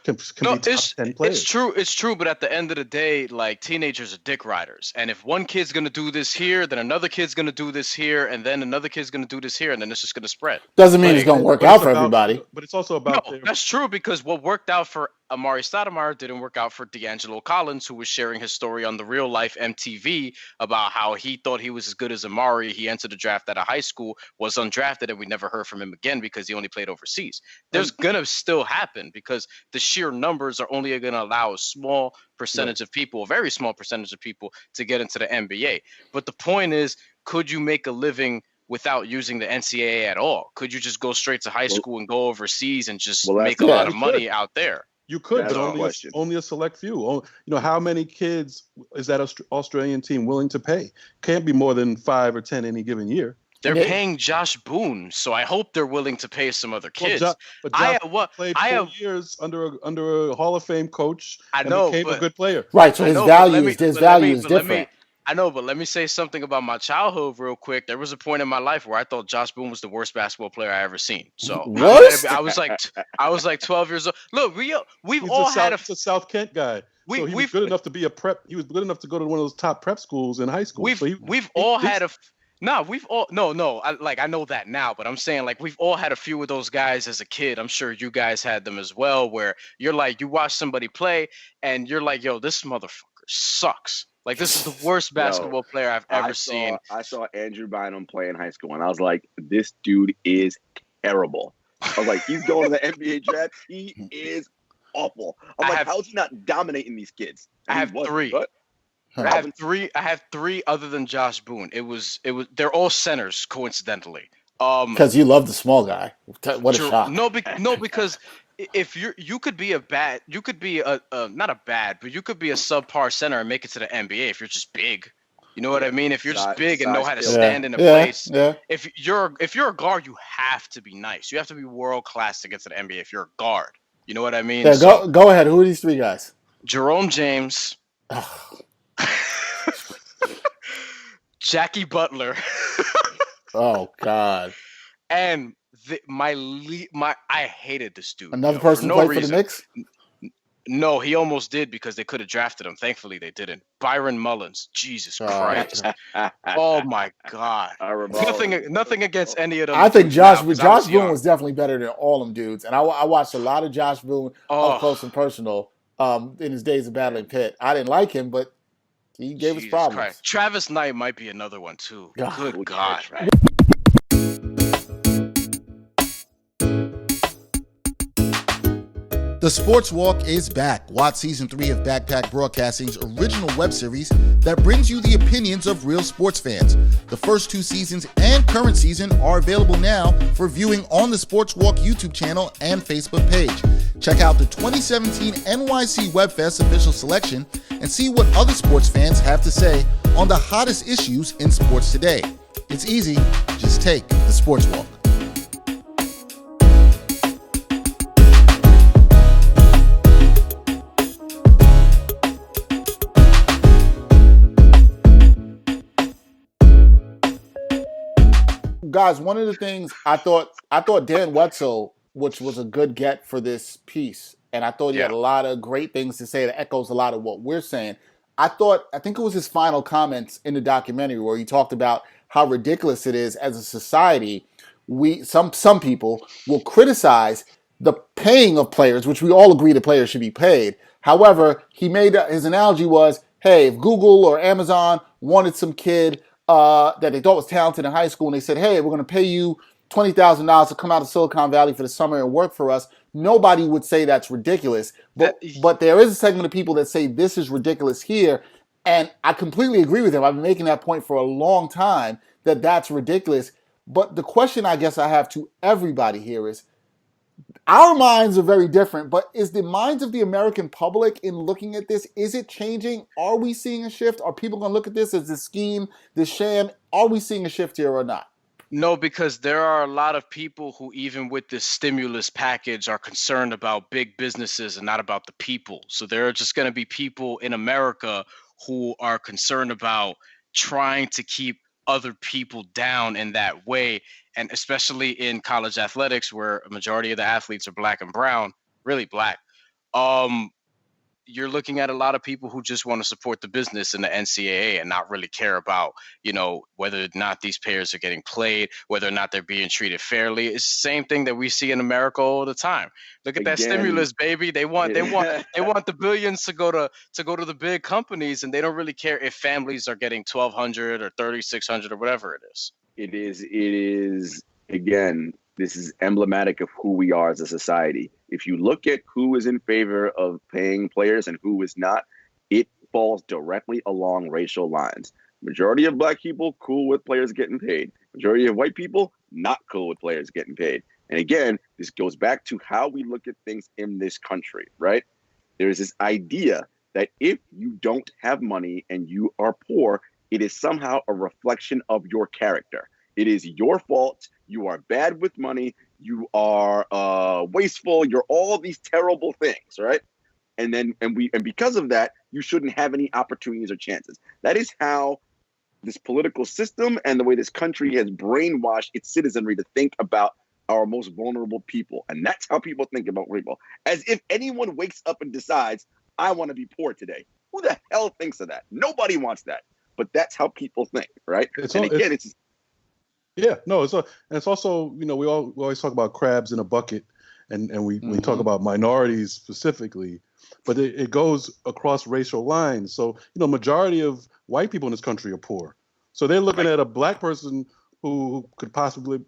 can be top 10 players. It's true, but at the end of the day, like, teenagers are dick riders, and if one kid's going to do this here, then another kid's going to do this here, and then another kid's going to do this here, and then it's just going to spread. Doesn't mean it's going to work out for everybody. But it's also about that's true, because what worked out for Amari Stoudemire didn't work out for D'Angelo Collins, who was sharing his story on the Real Life MTV about how he thought he was as good as Amari. He entered the draft out of high school, was undrafted, and we never heard from him again because he only played overseas. There's going to still happen because the sheer numbers are only going to allow a small percentage of people, a very small percentage of people, to get into the NBA. But the point is, could you make a living without using the NCAA at all? Could you just go straight to high school and go overseas and just make a lot of money out there? You could, but only a select few. How many kids is that Australian team willing to pay? Can't be more than 5 or 10 any given year. They're paying Josh Boone, so I hope they're willing to pay some other kids. But Josh played 4 years under a Hall of Fame coach. I know, became a good player. Right, so his value is different. I know, but let me say something about my childhood real quick. There was a point in my life where I thought Josh Boone was the worst basketball player I ever seen. So I was like 12 years old. Look, we've all had a South Kent guy. He was good enough to be a prep. He was good enough to go to one of those top prep schools in high school. I know that now, but I'm saying, like, we've all had a few of those guys as a kid. I'm sure you guys had them as well, where you're like, you watch somebody play and you're like, yo, this motherfucker sucks. Like, this is the worst basketball player I've ever seen. I saw Andrew Bynum play in high school, and I was like, this dude is terrible. I was like, he's going to the NBA draft. He is awful. I'm like, how is he not dominating these kids? I have three. I have three other than Josh Boone. They're all centers, coincidentally. Because you love the small guy. What a shock. No, because if you could be a subpar center and make it to the NBA if you're just big. You know what I mean? If you're just big and know how to stand in a place. Yeah. If you're a guard, you have to be nice. You have to be world class to get to the NBA if you're a guard. You know what I mean? Yeah, go ahead. Who are these 3 guys? Jerome James. Jackie Butler. Oh God. And I hated this dude. Another person played for the Knicks? No, he almost did because they could have drafted him. Thankfully, they didn't. Byron Mullins. Jesus Christ. Oh my God. Nothing against any of them. I think Josh Boone was definitely better than all them dudes. And I watched a lot of Josh Boone up close and personal in his days of battling Pitt. I didn't like him, but he gave us problems. Christ. Travis Knight might be another one too. Good God. The The Sports Walk is back. Watch Season 3 of Backpack Broadcasting's original web series that brings you the opinions of real sports fans. The first 2 seasons and current season are available now for viewing on the Sports Walk YouTube channel and Facebook page. Check out the 2017 NYC WebFest official selection and see what other sports fans have to say on the hottest issues in sports today. It's easy. Just take the Sports Walk. Guys, one of the things I thought Dan Wetzel, which was a good get for this piece, and I thought he had a lot of great things to say that echoes a lot of what we're saying. I think it was his final comments in the documentary where he talked about how ridiculous it is as a society. Some people will criticize the paying of players, which we all agree the players should be paid. However, his analogy was, hey, if Google or Amazon wanted some kid that they thought was talented in high school, and they said, hey, we're going to pay you $20,000 to come out of Silicon Valley for the summer and work for us, nobody would say that's ridiculous. But there is a segment of people that say this is ridiculous here, and I completely agree with him. I've been making that point for a long time, that that's ridiculous. But the question I guess I have to everybody here is, our minds are very different, but is the minds of the American public in looking at this, is it changing? Are we seeing a shift? Are people going to look at this as a scheme, this sham? Are we seeing a shift here or not? No, because there are a lot of people who, even with this stimulus package, are concerned about big businesses and not about the people. So there are just going to be people in America who are concerned about trying to keep other people down in that way. And especially in college athletics, where a majority of the athletes are black and brown, really black. You're looking at a lot of people who just want to support the business in the NCAA and not really care about, whether or not these players are getting played, whether or not they're being treated fairly. It's the same thing that we see in America all the time. Look at that stimulus, baby. They want the billions to go to the big companies, and they don't really care if families are getting $1,200 or $3,600 or whatever it is. It is again, this is emblematic of who we are as a society. If you look at who is in favor of paying players and who is not, it falls directly along racial lines. Majority of black people, cool with players getting paid. Majority of white people, not cool with players getting paid. And again, this goes back to how we look at things in this country, right? There's this idea that if you don't have money and you are poor, it is somehow a reflection of your character. It is your fault. You are bad with money. You are wasteful. You're all these terrible things, right? And because of that, you shouldn't have any opportunities or chances. That is how this political system and the way this country has brainwashed its citizenry to think about our most vulnerable people. And that's how people think about people. As if anyone wakes up and decides, I want to be poor today. Who the hell thinks of that? Nobody wants that. But that's how people think, right? It's also, we always talk about crabs in a bucket, and we talk about minorities specifically, but it goes across racial lines. So, majority of white people in this country are poor. So they're looking at a black person who could possibly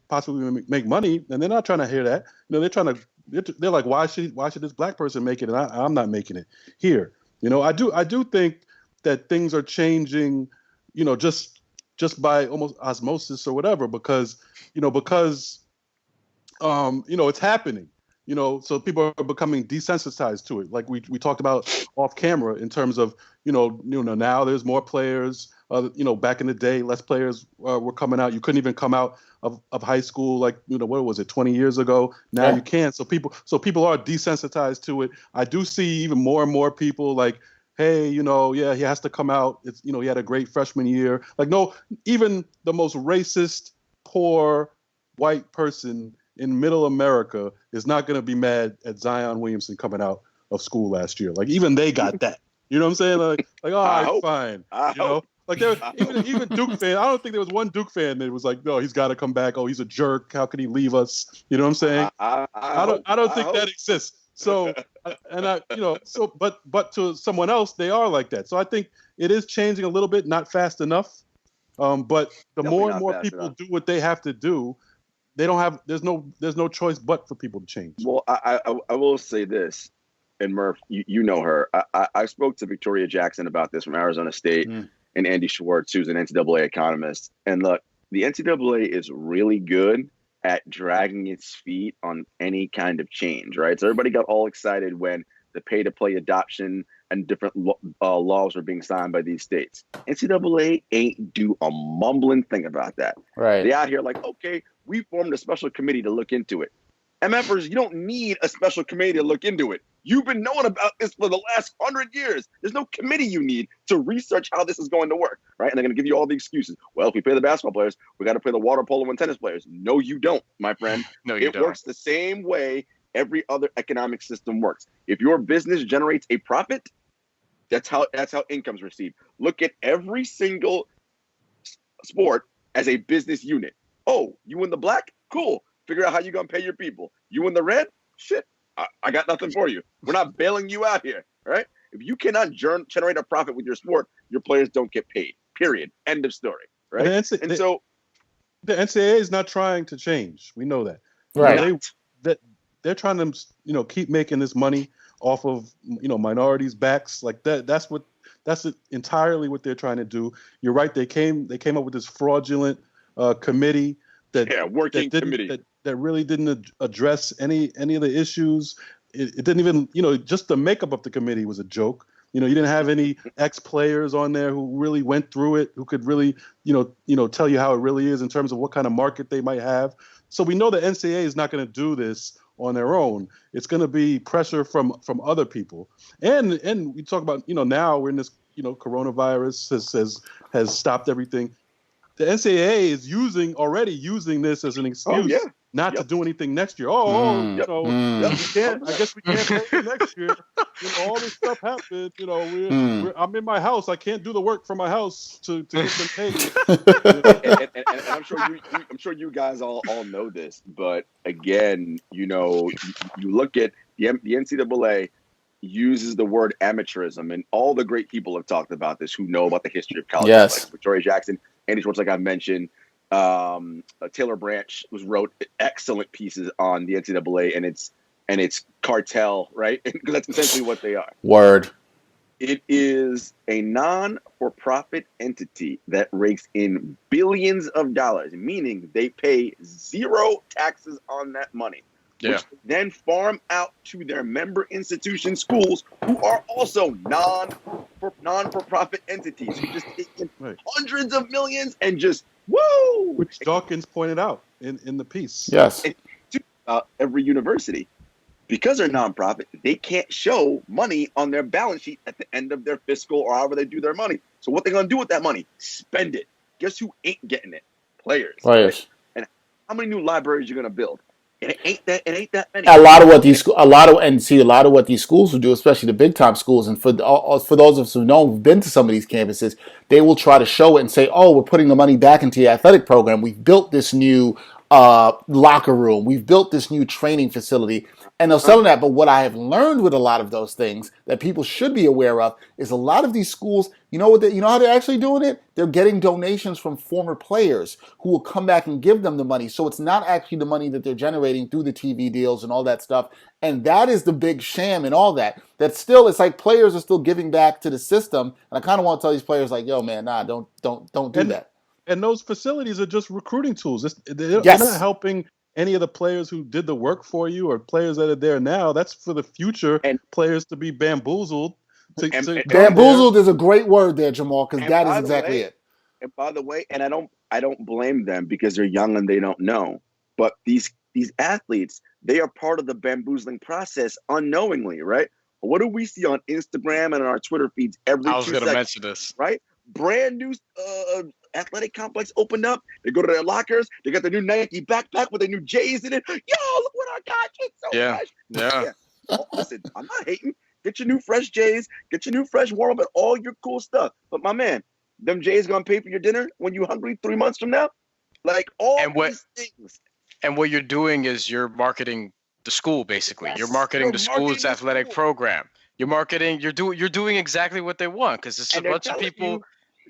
make money, and they're not trying to hear that. They're like, why should this black person make it and I'm not making it here? I do think that things are changing, just by almost osmosis or whatever, because it's happening, so people are becoming desensitized to it. Like we talked about off camera in terms of, now there's more players, back in the day, less players were coming out. You couldn't even come out of high school, like, what was it, 20 years ago? Now you can. So people are desensitized to it. I do see even more and more people like, hey, he has to come out. It's, he had a great freshman year. Like, no, even the most racist, poor white person in middle America is not going to be mad at Zion Williamson coming out of school last year. Like, even they got that. You know what I'm saying? Like, all right, fine. Like, there, even Duke fan. I don't think there was one Duke fan that was like, no, he's got to come back. Oh, he's a jerk. How could he leave us? You know what I'm saying? I don't think that exists. So, but to someone else, they are like that. So I think it is changing a little bit, not fast enough. But the more and more people do what they have to do, there's no choice but for people to change. Well, I will say this. and Murph, you know her. I spoke to Victoria Jackson about this from Arizona State, and Andy Schwartz, who's an NCAA economist. And look, the NCAA is really good at dragging its feet on any kind of change, right? So everybody got all excited when the pay-to-play adoption and different laws were being signed by these states. NCAA ain't do a mumbling thing about that. Right. They out here like, okay, we formed a special committee to look into it. MFers, you don't need a special committee to look into it. You've been knowing about this for the last 100 years. There's no committee you need to research how this is going to work, right? And they're going to give you all the excuses. Well, if we pay the basketball players, we got to pay the water polo and tennis players. No, you don't, my friend. No, you don't. It works the same way every other economic system works. If your business generates a profit, that's how income's received. Look at every single sport as a business unit. Oh, you in the black? Cool. Figure out how you're going to pay your people. You in the red? Shit, I got nothing for you. We're not bailing you out here, right? If you cannot generate a profit with your sport, your players don't get paid, period. End of story, right? The NCAA is not trying to change. We know that. Right. They're trying to, keep making this money off of, minorities' backs. Like that's entirely what they're trying to do. You're right. They came up with this fraudulent committee committee that really didn't address any of the issues. It didn't even, just the makeup of the committee was a joke. You didn't have any ex-players on there who really went through it, who could really, tell you how it really is in terms of what kind of market they might have. So we know the NCAA is not going to do this on their own. It's going to be pressure from other people. And we talk about, now we're in this, coronavirus has stopped everything. The NCAA is already using this as an excuse not to do anything next year. I guess we can't play next year. All this stuff happened. I'm in my house. I can't do the work from my house to get them paid. and I'm sure you guys all know this, but again, you look at the NCAA uses the word amateurism, and all the great people have talked about this who know about the history of college athletics. Victoria Jackson, Andy Schwartz, like I mentioned, Taylor Branch wrote excellent pieces on the NCAA and its cartel, right? Because that's essentially what they are. Word. It is a non-for-profit entity that rakes in billions of dollars, meaning they pay zero taxes on that money. Which then farm out to their member institution schools, who are also non-for-profit entities who just take in hundreds of millions and just woo. Which Dawkins pointed out in the piece. Yes. And every university, because they're nonprofit, they can't show money on their balance sheet at the end of their fiscal or however they do their money. So what they're gonna do with that money? Spend it. Guess who ain't getting it? Players. Right? And how many new libraries you're gonna build? It ain't that many. A lot of what these schools will do, especially the big time schools, and for those of us who've been to some of these campuses, they will try to show it and say, "Oh, we're putting the money back into the athletic program. We've built this new locker room. We've built this new training facility." And they'll sell that. But what I have learned with a lot of those things that people should be aware of is a lot of these schools, you know how they're actually doing it? They're getting donations from former players who will come back and give them the money. So it's not actually the money that they're generating through the TV deals and all that stuff. And that is the big sham and all that. That still, it's like players are still giving back to the system. And I kind of want to tell these players like, yo, man, nah, don't do that. And those facilities are just recruiting tools. They're not helping any of the players who did the work for you or players that are there now. That's for the future players to be bamboozled. Bamboozled is a great word there, Jamal, because that is exactly it. And by the way, and I don't blame them because they're young and they don't know. But these athletes, they are part of the bamboozling process unknowingly, right? What do we see on Instagram and on our Twitter feeds every 2 seconds? I was going to mention this. Right? Brand new athletic complex opened up. They go to their lockers. They got their new Nike backpack with their new J's in it. Yo, look what I got. It's so fresh. Yeah. Oh, listen, I'm not hating. Get your new fresh J's. Get your new fresh warm-up and all your cool stuff. But my man, them J's going to pay for your dinner when you're hungry 3 months from now? Like all these things. And what you're doing is you're marketing the school, basically. Yes, you're marketing the school's athletic program. You're marketing. You're doing exactly what they want because it's a bunch of people.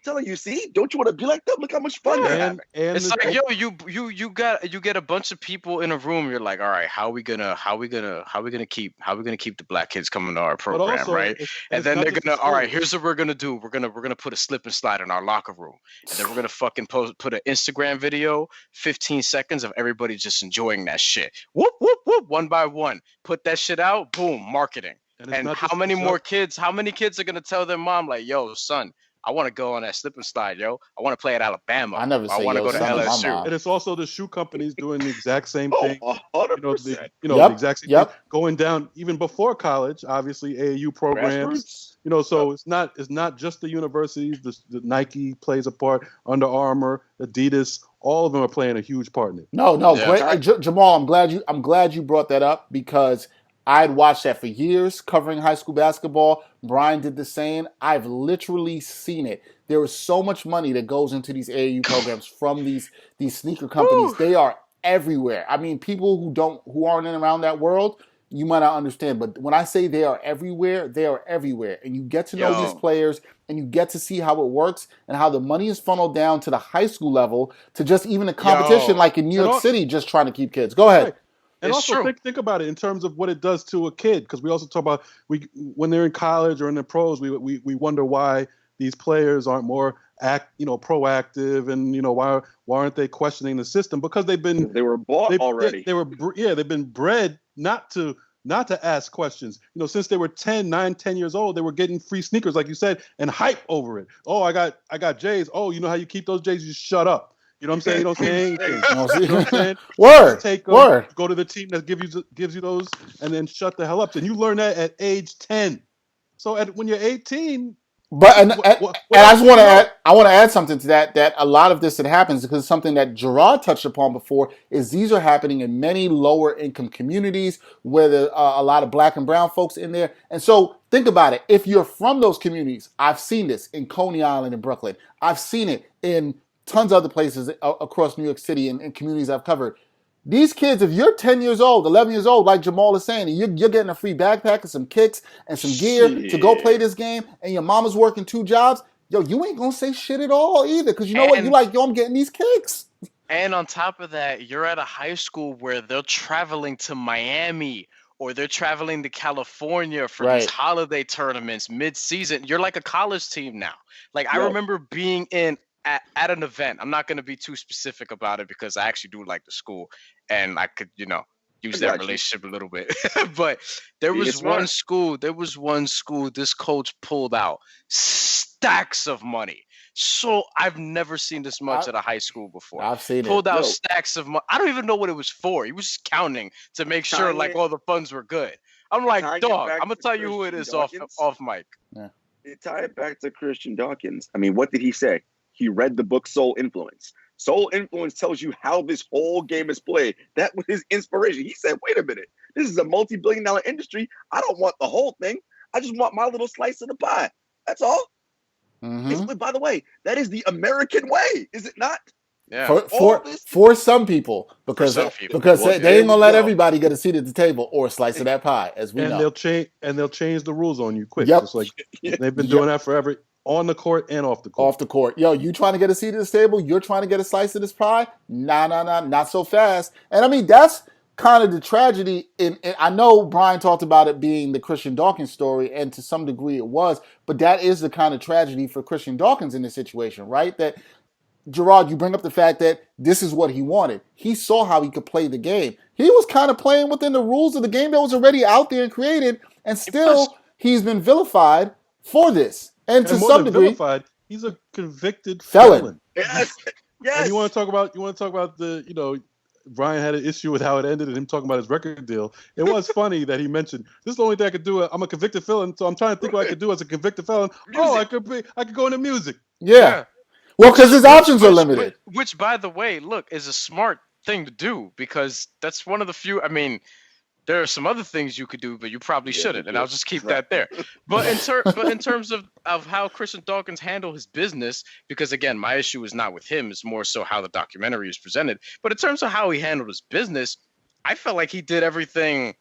telling you, see, don't you want to be like them? Look how much fun they're having. And it's like, yo, you get a bunch of people in a room. You're like, all right, how are we gonna keep the black kids coming to our program, also, right? And then they're gonna, all right, here's what we're gonna do. We're gonna put a slip and slide in our locker room, and then we're gonna fucking put an Instagram video, 15 seconds of everybody just enjoying that shit. Whoop whoop whoop, one by one. Put that shit out. Boom, marketing. And how many kids are gonna tell their mom like, yo, son, I want to go on that slip and slide, yo. I want to play at Alabama. I never say, want to go to LSU. And it's also the shoe companies doing the exact same thing. 100%. The exact same thing. Going down even before college, obviously AAU programs. So it's not just the universities. The Nike plays a part. Under Armour, Adidas, all of them are playing a huge part in it. No, great, Jamal. I'm glad you brought that up because I'd watched that for years covering high school basketball. Brian did the same. I've literally seen it. There is so much money that goes into these AAU programs from these sneaker companies. They are everywhere. I mean, people who aren't in around that world, you might not understand. But when I say they are everywhere, they are everywhere. And you get to know these players and you get to see how it works and how the money is funneled down to the high school level to just even a competition like in New York City, just trying to keep kids. Go ahead. Right. And it's also think about it in terms of what it does to a kid, because we also talk about when they're in college or in the pros, we wonder why these players aren't more proactive, and why aren't they questioning the system? Because they were bought already. They've been bred not to ask questions. Since they were 10 years old, they were getting free sneakers, like you said, and hype over it. Oh, I got J's. Oh, you know how you keep those J's? You shut up. You know what I'm saying? You don't say anything. You know what I'm saying? Word. Go to the team that gives you those, and then shut the hell up. And you learn that at age 10. So when you're 18. But and I just want to add something to that a lot of this that happens, because something that Jarod touched upon before, is these are happening in many lower income communities where there are a lot of black and brown folks in there. And so think about it. If you're from those communities, I've seen this in Coney Island and Brooklyn. I've seen it in tons of other places across New York City and communities I've covered. These kids, if you're 10 years old, 11 years old, like Jamal is saying, and you're getting a free backpack and some kicks and some gear to go play this game, and your mama's working 2 jobs, yo, you ain't going to say shit at all either. Because you know what? You're like, yo, I'm getting these kicks. And on top of that, you're at a high school where they're traveling to Miami or they're traveling to California for these holiday tournaments mid-season. You're like a college team now. Like, I remember being at an event. I'm not going to be too specific about it because I actually do like the school and I could, use that relationship a little bit. But there was one school, this coach pulled out stacks of money. So I've never seen this much at a high school before. I've seen pulled out stacks of money. I don't even know what it was for. He was just counting to make sure like all the funds were good. I'm like, dog, I'm going to tell you who it is off mic. Yeah. Tie it back to Christian Dawkins. I mean, what did he say? He read the book Soul Influence. Soul Influence tells you how this whole game is played. That was his inspiration. He said, wait a minute, this is a multi-billion-dollar industry. I don't want the whole thing. I just want my little slice of the pie. That's all. Mm-hmm. By the way, that is the American way, is it not? Yeah. For some people, because they ain't gonna let everybody get a seat at the table or a slice of that pie, as we know. They'll change the rules on you quick. Yep. Just like they've been doing that forever. On the court and off the court. Off the court. Yo, you trying to get a seat at this table? You're trying to get a slice of this pie? Nah, not so fast. And I mean, that's kind of the tragedy. I know Brian talked about it being the Christian Dawkins story, and to some degree it was, but that is the kind of tragedy for Christian Dawkins in this situation, right? That, Jarod, you bring up the fact that this is what he wanted. He saw how he could play the game. He was kind of playing within the rules of the game that was already out there and created, and still he's been vilified for this. And to some degree, vilified, he's a convicted felon. Yes. And you want to talk about the, Brian had an issue with how it ended and him talking about his record deal. It was funny that he mentioned, this is the only thing I could do. I'm a convicted felon, so I'm trying to think what I could do as a convicted felon. Music. Oh, I could go into music. Yeah. Well, because his options are limited. Which, by the way, look, is a smart thing to do, because that's one of the few, I mean, there are some other things you could do, but you probably shouldn't, and I'll just keep that there. But in terms of how Christian Dawkins handled his business, because again, my issue is not with him; it's more so how the documentary is presented. But in terms of how he handled his business, I felt like he did everything.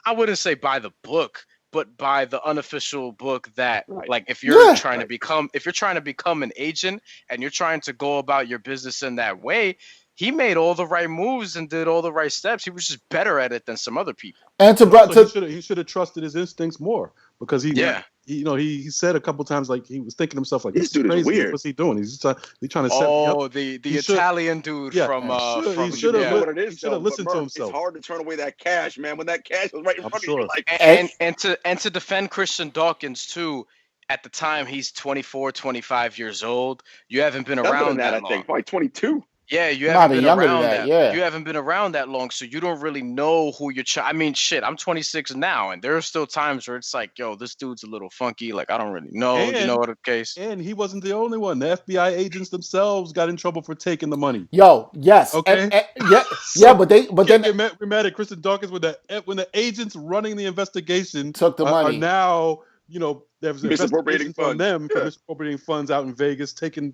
I wouldn't say by the book, but by the unofficial book that Right. like if you're Yeah. trying to become an agent and you're trying to go about your business in that way, he made all the right moves and did all the right steps. He was just better at it than some other people. And But also, he should have trusted his instincts more because he said a couple times like he was thinking to himself like This this is dude is crazy. weird. What's he doing? He's trying to set me up. Oh, the He should- Italian dude Yeah, from he You should have know what it is, should have though, listened but to Murph, himself. It's hard to turn away that cash, man. When that cash was right in I'm front sure. of you, like, and to defend Christian Dawkins too. At the time, he's 24, 25 years old. You haven't been younger around than that, that I long. think, probably 22. Yeah, you Not haven't been younger than around that, that. yeah. You haven't been around that long, so you don't really know who you're. I mean, shit, I'm 26 now, and there are still times where it's like, yo, this dude's a little funky. Like, I don't really know. You know what the case? And he wasn't the only one. The FBI agents themselves got in trouble for taking the money. Yo, yes. Okay. Yeah, but then Get mad at Kristen Dawkins when the agents running the investigation took the are money. now, there's Misappropriating investigations on them for misappropriating funds out in Vegas, taking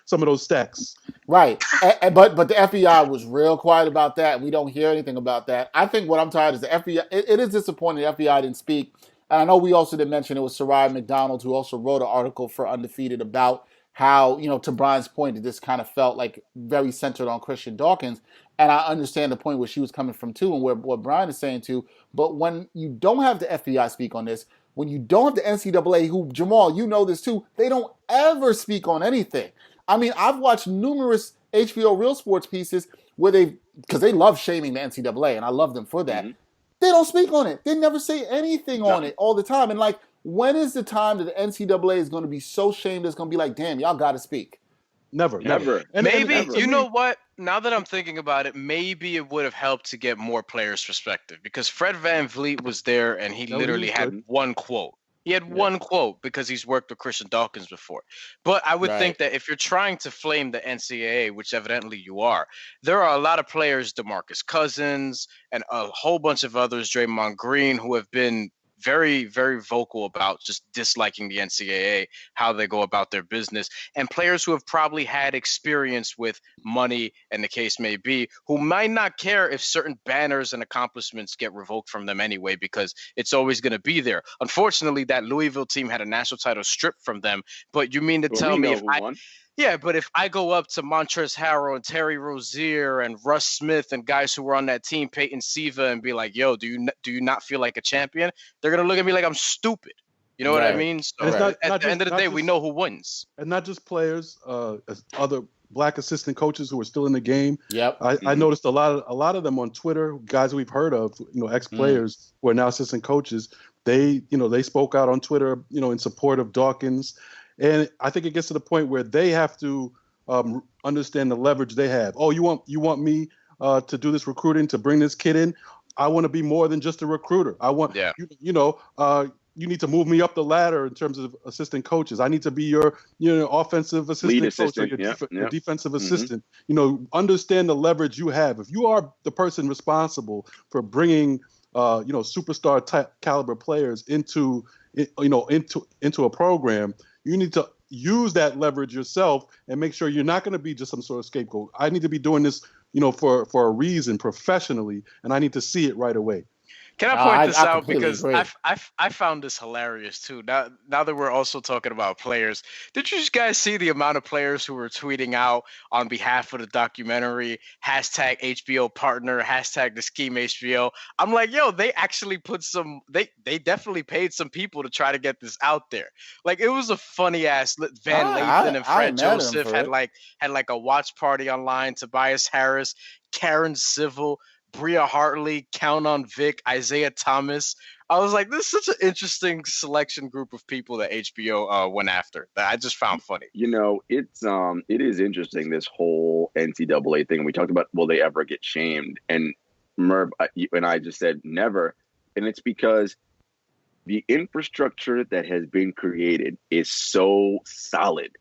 some of those stacks. Right. But the FBI was real quiet about that. We don't hear anything about that. I think what I'm tired is the FBI. It is disappointing the FBI didn't speak. And I know we also didn't mention it was Sarai McDonald who also wrote an article for Undefeated about how, to Brian's point, that this kind of felt like very centered on Christian Dawkins. And I understand the point where she was coming from too and where what Brian is saying too. But when you don't have the FBI speak on this, when you don't have the NCAA, who, Jamal, you know this too, they don't ever speak on anything. I mean, I've watched numerous HBO Real Sports pieces where because they love shaming the NCAA, and I love them for that. Mhm. They don't speak on it. They never say anything on it all the time. And like, when is the time that the NCAA is going to be so shamed it's going to be like, damn, y'all got to speak? Never. Maybe, you know what? Now that I'm thinking about it, maybe it would have helped to get more players' perspective because Fred VanVleet was there and he literally had one quote. He had one quote because he's worked with Christian Dawkins before. But I would think that if you're trying to flame the NCAA, which evidently you are, there are a lot of players, DeMarcus Cousins and a whole bunch of others, Draymond Green, who have been very, very vocal about just disliking the NCAA, how they go about their business, and players who have probably had experience with money, and the case may be, who might not care if certain banners and accomplishments get revoked from them anyway, because it's always going to be there. Unfortunately, that Louisville team had a national title stripped from them, but you mean to tell me but if I go up to Montrezl Harrell and Terry Rozier and Russ Smith and guys who were on that team, Peyton Siva, and be like, yo, do you not feel like a champion? They're going to look at me like I'm stupid. You know what I mean? So at the end of the day, we know who wins. And not just players, other black assistant coaches who are still in the game. Yep. I noticed a lot of them on Twitter, guys we've heard of, ex-players who are now assistant coaches. They spoke out on Twitter, in support of Dawkins. And I think it gets to the point where they have to understand the leverage they have. Oh, you want me to do this recruiting, to bring this kid in? I want to be more than just a recruiter. I want, you need to move me up the ladder in terms of assistant coaches. I need to be your, offensive assistant coach or your defensive assistant. Understand the leverage you have. If you are the person responsible for bringing, superstar type caliber players into a program, you need to use that leverage yourself and make sure you're not going to be just some sort of scapegoat. I need to be doing this, for a reason professionally, and I need to see it right away. Can I point this out because I found this hilarious too. Now that we're also talking about players, did you guys see the amount of players who were tweeting out on behalf of the documentary hashtag HBO partner, hashtag the scheme HBO? I'm like, yo, they actually put some. They definitely paid some people to try to get this out there. Like it was a funny ass. Van Lathan and Fred Joseph had like a watch party online. Tobias Harris, Karen Civil, Bria Hartley, Count on Vic, Isaiah Thomas. I was like, this is such an interesting selection group of people that HBO went after that I just found funny. It is interesting, this whole NCAA thing. We talked about, will they ever get shamed? And Merv and I just said never. And it's because the infrastructure that has been created is so solid.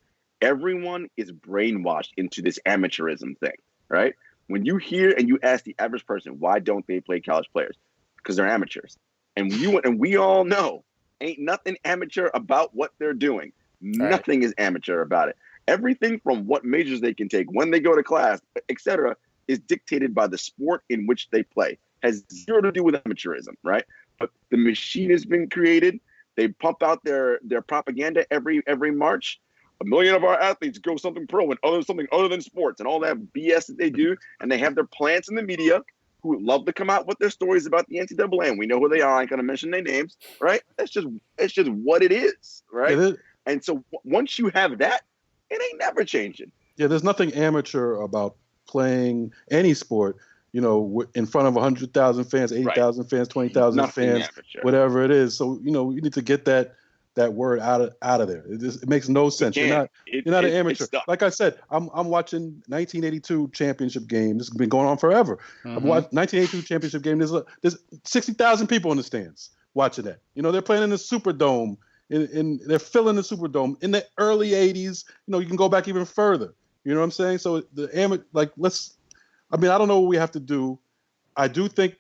Everyone is brainwashed into this amateurism thing, right? When you hear and you ask the average person, why don't they play college players? Because they're amateurs. And we all know, ain't nothing amateur about what they're doing. Nothing is amateur about it. Everything from what majors they can take, when they go to class, etc., is dictated by the sport in which they play. has zero to do with amateurism, right? But the machine has been created. They pump out their propaganda every March. 1 million of our athletes go something pro and something other than sports and all that BS that they do. And they have their plants in the media who love to come out with their stories about the NCAA. And we know who they are. I ain't going to mention their names, right? It's just what it is, right? And so once you have that, it ain't never changing. Yeah, there's nothing amateur about playing any sport, in front of 100,000 fans, 80,000 fans, 20,000 fans, amateur. Whatever it is. So, you need to get that word out of there. It makes no sense. You're not an amateur. Like I said, I'm watching 1982 championship game. This has been going on forever. Mm-hmm. I've watched 1982 championship game. There's 60,000 people in the stands watching that. They're playing in the Superdome. They're filling the Superdome in the early 80s. You can go back even further. You know what I'm saying? So I don't know what we have to do. I do think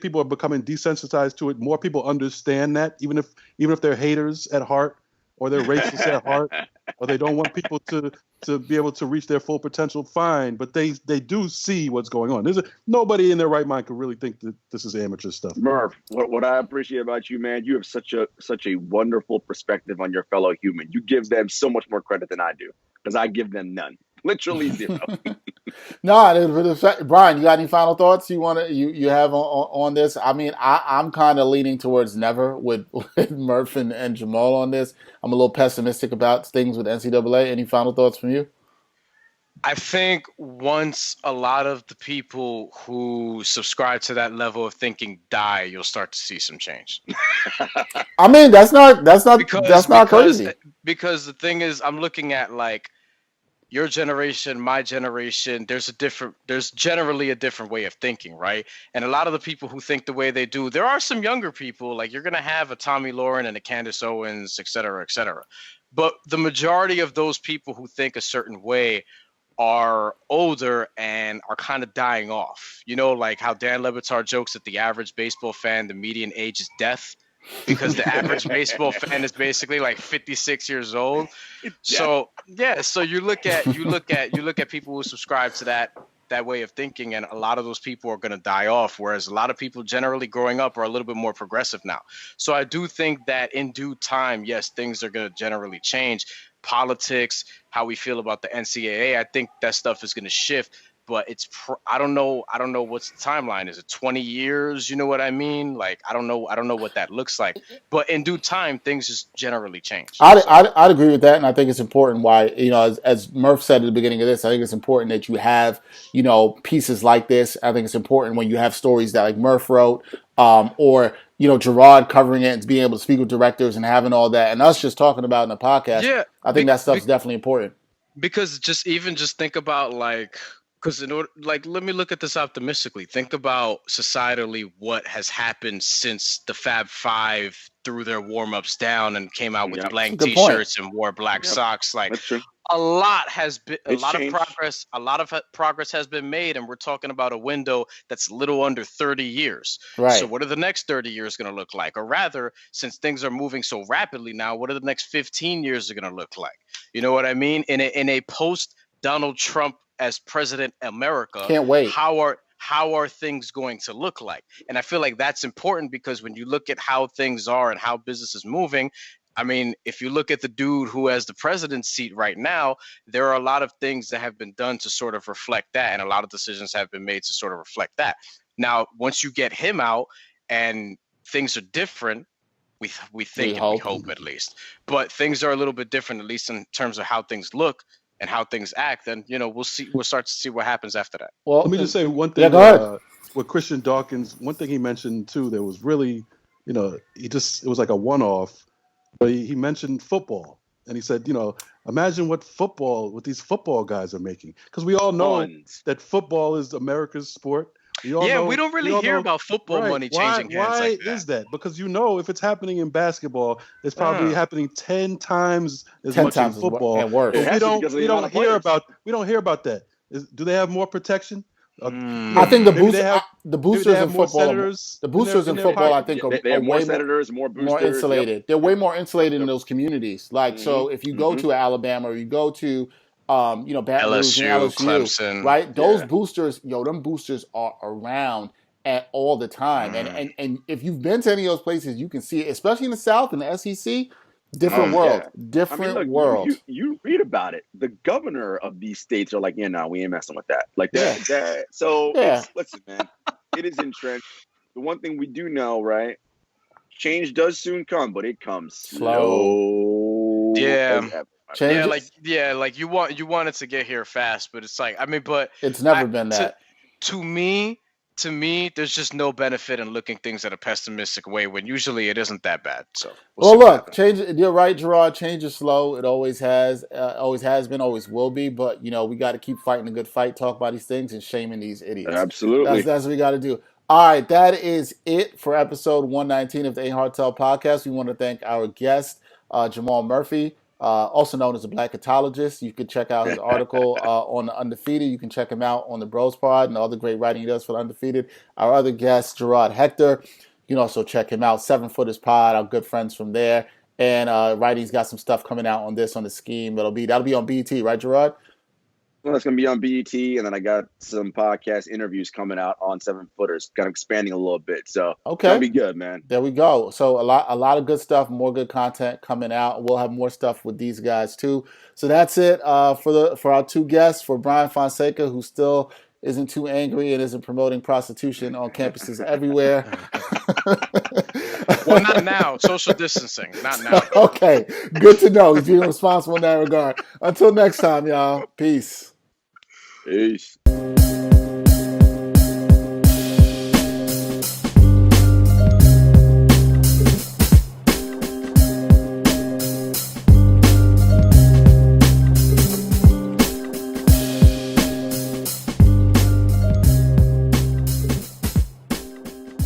people are becoming desensitized to it. More people understand that, even if they're haters at heart, or they're racist at heart, or they don't want people to be able to reach their full potential. Fine, but they do see what's going on. Nobody in their right mind could really think that this is amateur stuff. Murph, what I appreciate about you, man, you have such a wonderful perspective on your fellow human. You give them so much more credit than I do, because I give them none. Literally zero. No, Brian, you got any final thoughts you have on this? I mean, I'm kind of leaning towards never with Murph and Jamal on this. I'm a little pessimistic about things with NCAA. Any final thoughts from you? I think once a lot of the people who subscribe to that level of thinking die, you'll start to see some change. I mean, that's not crazy. Because the thing is, I'm looking at your generation, my generation, there's generally a different way of thinking, right? And a lot of the people who think the way they do, there are some younger people, you're going to have a Tommy Lauren and a Candace Owens, et cetera, et cetera. But the majority of those people who think a certain way are older and are kind of dying off. Like how Dan Le Batard jokes that the average baseball fan, the median age is death. Because the average baseball fan is basically 56 years old. So you look at people who subscribe to that way of thinking, and a lot of those people are going to die off, whereas a lot of people generally growing up are a little bit more progressive now. So I do think that in due time, yes, things are going to generally change. Politics, how we feel about the NCAA, I think that stuff is going to shift. But I don't know what's the timeline. Is it 20 years? You know what I mean? I don't know what that looks like. But in due time, things just generally change. I'd agree with that, and I think it's important. Why, as Murph said at the beginning of this, I think it's important that you have pieces like this. I think it's important when you have stories that Murph wrote, or Jarod covering it and being able to speak with directors and having all that, and us just talking about it in the podcast. Yeah, I think that stuff's definitely important. Because just think about because let me look at this optimistically. Think about societally what has happened since the Fab Five threw their warm-ups down and came out with blank T-shirts and wore black socks. A lot of progress has been made, and we're talking about a window that's a little under 30 years. Right. So what are the next 30 years going to look like? Or rather, since things are moving so rapidly now, what are the next 15 years going to look like? You know what I mean? In a post Donald Trump as President America, can't wait. How are things going to look like? And I feel like that's important, because when you look at how things are and how business is moving, I mean, if you look at the dude who has the president's seat right now, there are a lot of things that have been done to sort of reflect that, and a lot of decisions have been made to sort of reflect that. Now, once you get him out and things are different, we hope at least, but things are a little bit different, at least in terms of how things look and how things act, then we'll start to see what happens after that. Well, let me just say one thing. Yeah, go ahead. With Christian Dawkins, one thing he mentioned too that was really, it was like a one-off, but he mentioned football, and he said, imagine what these football guys are making, because we all know that football is America's sport. We don't really hear about football money changing hands. Why is that? Because if it's happening in basketball, it's probably happening 10 times as much in football. And worse. We don't hear about that. Do they have more protection? I think the boosters in football. The boosters in football, I think, are more senators, more boosters, more insulated. Yep. They're way more insulated in those communities. So if you go to Alabama, or you go to Baton Rouge and LSU, Clemson, right? Those boosters, them boosters are around, at all the time. And if you've been to any of those places, you can see it, especially in the South and the SEC. Different world, different world. You read about it. The governor of these states are like, yeah, no, we ain't messing with that. Like that. So listen, man, it is entrenched. The one thing we do know, right? Change does soon come, but it comes slow. Yeah. Changes? Like you want it to get here fast, but it's like, I mean, but it's never been that. To me, there's just no benefit in looking things at a pessimistic way when usually it isn't that bad. So well look, change. You're right, Jarod. Change is slow. It always has been, always will be. But we got to keep fighting a good fight, talk about these things, and shaming these idiots. Absolutely, that's what we got to do. All right, that is it for episode 119 of the Ain't Hard Tell podcast. We want to thank our guest, Jamal Murphy, also known as a black etologist. You can check out his article on the Undefeated. You can check him out on the Bros Pod and all the great writing he does for the Undefeated. Our other guest, Jarod Hector. You can also check him out, 7 Footers Pod, our good friends from there. And Writing's got some stuff coming out on the Scheme. That'll be on BET, right, Jarod? Well, it's going to be on BET, and then I got some podcast interviews coming out on 7 Footers, kind of expanding a little bit. So okay, that'll be good, man. There we go. So a lot of good stuff, more good content coming out. We'll have more stuff with these guys too. So that's it for our 2 guests. For Brian Fonseca, who still isn't too angry and isn't promoting prostitution on campuses everywhere. Well, not now. Social distancing, not now. Okay, good to know. He's being responsible in that regard. Until next time, y'all. Peace. Peace.